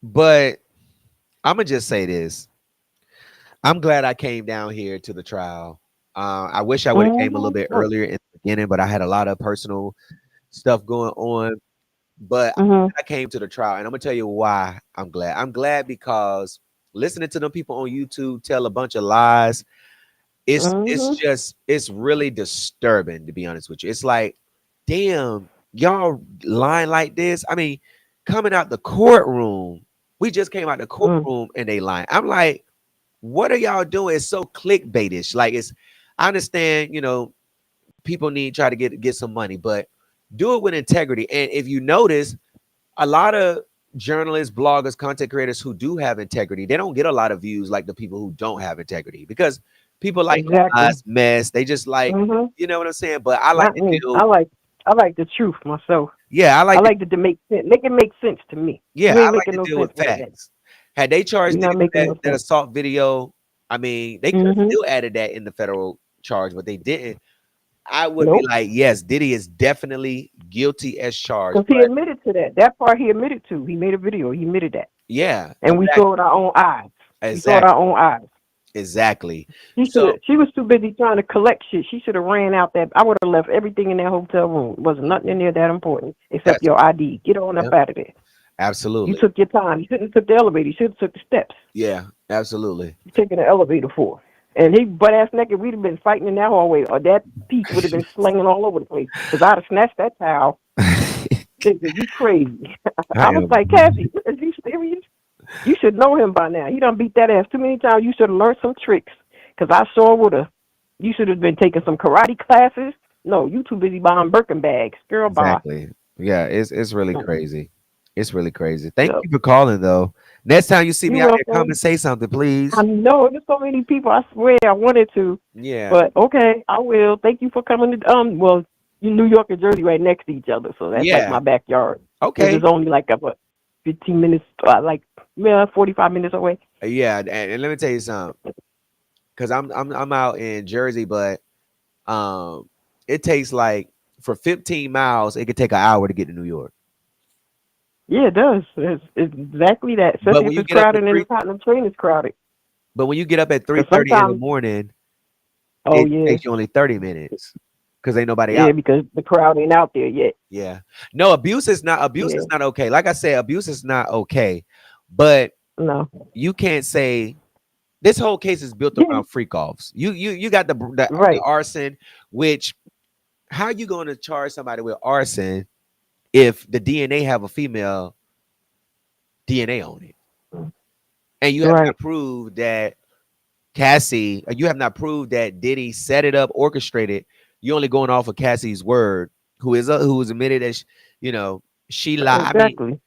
but I'm gonna just say this. I'm glad I came down here to the trial. I wish I would have came a little bit earlier in the beginning, but I had a lot of personal stuff going on. But I came to the trial, and I'm gonna tell you why I'm glad. I'm glad because listening to them people on YouTube tell a bunch of lies, it's really disturbing, to be honest with you. It's like, damn, y'all lying like this. I mean, coming out the courtroom, we just came out the courtroom and they lying. I'm like, what are y'all doing? It's so clickbaitish. Like, I understand, people try to get some money, but do it with integrity. And if you notice, a lot of journalists, bloggers, content creators who do have integrity, they don't get a lot of views like the people who don't have integrity, because People like a Exactly. nice mess. They just like, you know what I'm saying? But I like Not to me. deal. I like the truth myself. Yeah, I I like to. like it to make sense. Make it make sense to me. Yeah, You I ain't like making to no deal sense with like that. facts. Had they charged You're Diddy not with making no that sense. assault video, I mean, they could have Mm-hmm. still added that in the federal charge, but they didn't. I would be Nope. like, yes, Diddy is definitely guilty as charged. Because he But admitted to that. That part he admitted to. He made a video. He admitted that. yeah, And we saw it with our own eyes. We saw it with exactly, our own eyes. exactly. She So was too busy trying to collect shit. She should have ran out that. I would have left everything in that hotel room. It wasn't nothing in there that important except that's your ID. Get on up yeah, out of there. You absolutely. took your time. You shouldn't have took the elevator. You should have took the steps. Yeah, absolutely. You taking the elevator for. And he butt ass naked. We'd have been fighting in that hallway, or that piece would have been slinging all over the place. Because I'd have snatched that towel. Thinking you crazy. I I was am. like, Cassie, is you serious? You should know him by now. He done beat that ass too many times. You should have learned some tricks. Because I saw with her. You should have been taking some karate classes. No, you too busy buying Birkin bags. Girl, bye. Exactly. Yeah, it's really crazy. It's really crazy. Thank Yep. you for calling though. Next time you see me You're out here, come welcome. and say something, please. I know there's so many people. I swear I wanted to. Yeah. But okay, I will. Thank you for coming to well, New York and Jersey right next to each other, so that's like Yeah. my backyard. Because Okay. it's only like what 15 minutes, 45 minutes away. Yeah, and let me tell you something. Cause I'm out in Jersey, but it takes like for 15 miles, it could take an hour to get to New York. Yeah, it does. It's exactly that. But Especially when if you it's get up at crowded and three, the Tottenham train is crowded. but when you get up at Because 3:30 in the sometimes, morning, oh it yeah, takes you only 30 minutes because ain't nobody yeah, out. because the crowd ain't out there yet. Yeah. No, abuse is not Yeah, okay. Like I said, abuse is not okay. But no, you can't say this whole case is built yeah, around freak-offs. You got the right, arson, which how you going to charge somebody with arson if the DNA have a female DNA on it? And you have right, not proved that Cassie, you have not proved that Diddy set it up, orchestrated. You're only going off of Cassie's word, who is admitted that you know she lied. exactly.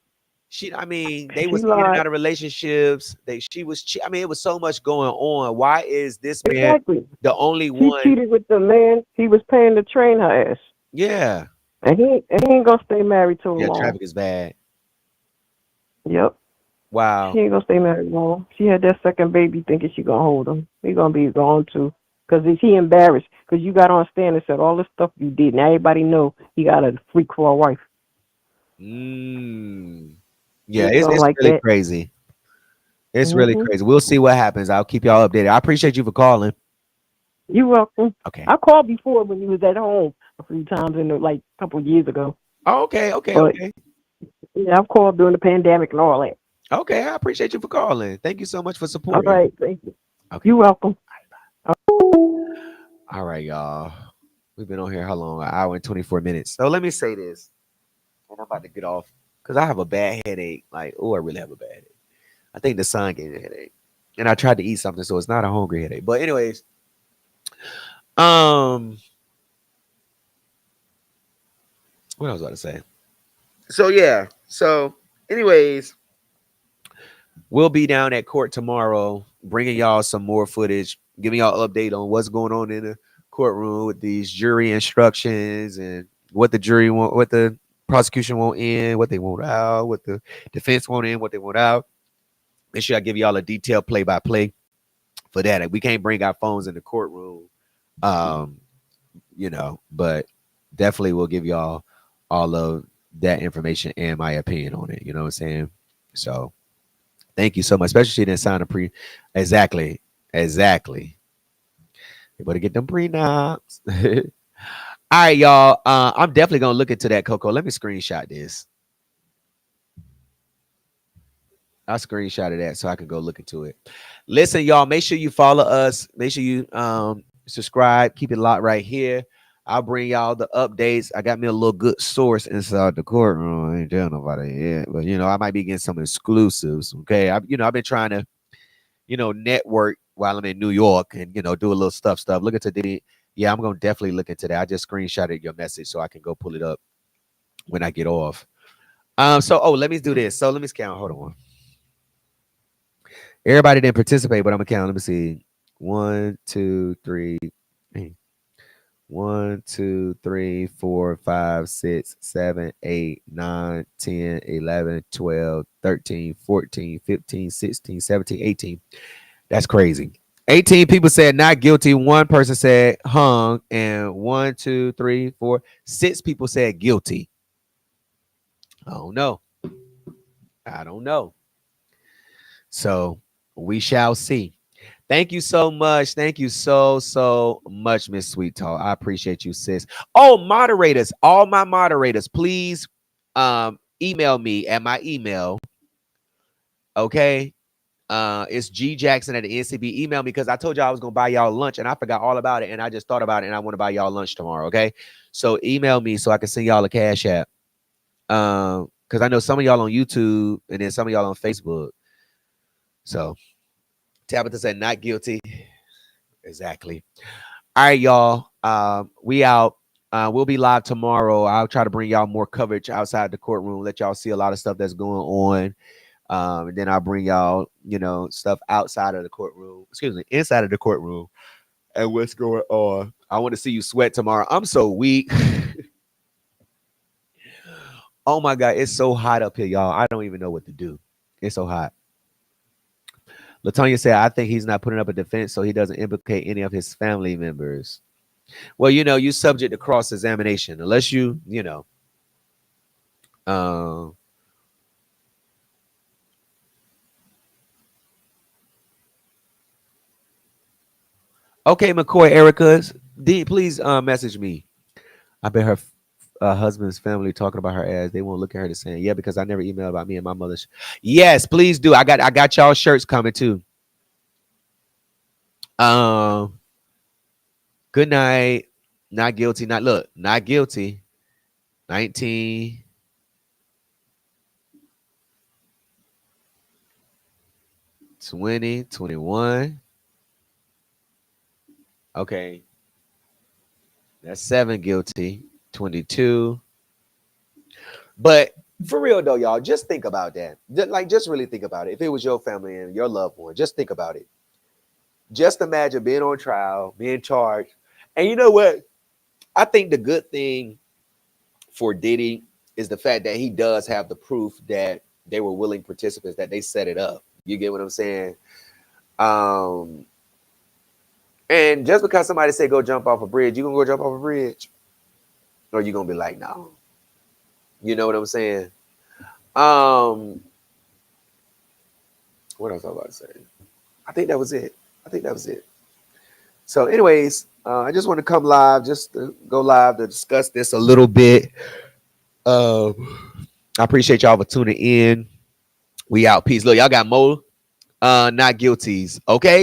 I mean, they She was in and lied. out of relationships. She was. I mean, it was so much going on. Why is this man Exactly. the only She one? cheated with the man he was paying to train her ass, Yeah, and he ain't gonna stay married too yeah. long. Traffic is bad. Yep. Wow. She ain't gonna stay married long. She had that second baby thinking she gonna hold him. He gonna be gone too. Cause he embarrassed. Cause you got on stand and said all this stuff you did. Now everybody know he got a freak for a wife. Mm. He Yeah, ain't gonna it's like really that. crazy. It's really Mhm. crazy. We'll see what happens. I'll keep y'all updated. I appreciate you for calling. You welcome. Okay. I called before when he was at home a few times in like a couple of years ago. Oh, okay. Okay. But Okay. yeah, I've called during the pandemic and all that. Okay. I appreciate you for calling. Thank you so much for All supporting. right, thank you. Okay. You welcome. All right, y'all. We've been on here how long? An hour and 24 minutes. So let me say this. And I'm about to get off because I have a bad headache. Like, oh, I really have a bad headache. I think the sun gave me a headache. And I tried to eat something, so it's not a hungry headache. But anyways, um, what I was about to say. So yeah. So, anyways, we'll be down at court tomorrow, bringing y'all some more footage, giving y'all update on what's going on in the courtroom with these jury instructions and what the jury want, what the prosecution want in, what they want out, what the defense want in, what they want out. Make sure I give y'all a detailed play-by-play for that. We can't bring our phones in the courtroom, um, but definitely we'll give y'all all of that information and my opinion on it. You know what I'm saying? So thank you so much. Especially she didn't sign a pre. Exactly. You better get them prenups. All right, y'all. I'm definitely gonna look into that, Coco. Let me screenshot this. I'll screenshot that so I can go look into it. Listen, y'all, make sure you follow us. Make sure you subscribe. Keep it locked right here. I'll bring y'all the updates. I got me a little good source inside the courtroom. I ain't telling nobody yet, but I might be getting some exclusives. Okay. I've been trying to, network while I'm in New York and, do a little stuff. Look into Diddy. Yeah, I'm gonna definitely look into that. I just screenshotted your message so I can go pull it up when I get off. Let me do this. So let me count. Hold on. Everybody didn't participate, but I'm gonna count. Let me see. 1, 2, 3. 1, 2, 3, 4, 5, 6, 7, 8, 9, 10, 11, 12, 13, 14, 15, 16, 17, 18. That's crazy. 18 people said not guilty. One person said hung, and 1, 2, 3, 4, 6 people said guilty. I don't know. I don't know. So we shall see. Thank you so much. Thank you so much, Miss Sweet Talk. I appreciate you, sis. Oh, moderators, all my moderators, please email me at my email. Okay. It's gjackson at the NCB. Email me because I told y'all I was gonna buy y'all lunch and I forgot all about it. And I just thought about it and I want to buy y'all lunch tomorrow. Okay. So email me so I can send y'all a cash app. Because I know some of y'all on YouTube and then some of y'all on Facebook. So Tabitha said not guilty. Exactly. All right, y'all. We out. We'll be live tomorrow. I'll try to bring y'all more coverage outside the courtroom, let y'all see a lot of stuff that's going on. And then I'll bring y'all, stuff outside of the courtroom, inside of the courtroom and what's going on. I want to see you sweat tomorrow. I'm so weak. Oh my God, it's so hot up here, y'all. I don't even know what to do. It's so hot. LaTonya said, I think he's not putting up a defense so he doesn't implicate any of his family members. Well, you subject to cross-examination unless okay, McCoy, Erica, please message me. I bet her husband's family talking about her ass. They won't look at her the same. Yeah, because I never emailed about me and my mother's. Yes, please do. I got y'all shirts coming too. Good night. Not guilty. Not guilty. 19. 20, 21. Okay. That's 7 guilty. 22. But for real though, y'all, just think about that. Just really think about it. If it was your family and your loved one, just think about it. Just imagine being on trial, being charged. And you know what? I think the good thing for Diddy is the fact that he does have the proof that they were willing participants, that they set it up. You get what I'm saying? And just because somebody say go jump off a bridge, you gonna go jump off a bridge? Or you gonna be like, no. You know what I'm saying? What else I was about to say? I think that was it. So anyways, I just want to come live, just to go live to discuss this a little bit. I appreciate y'all for tuning in. We out. Peace. Look, y'all got more not guilties. Okay.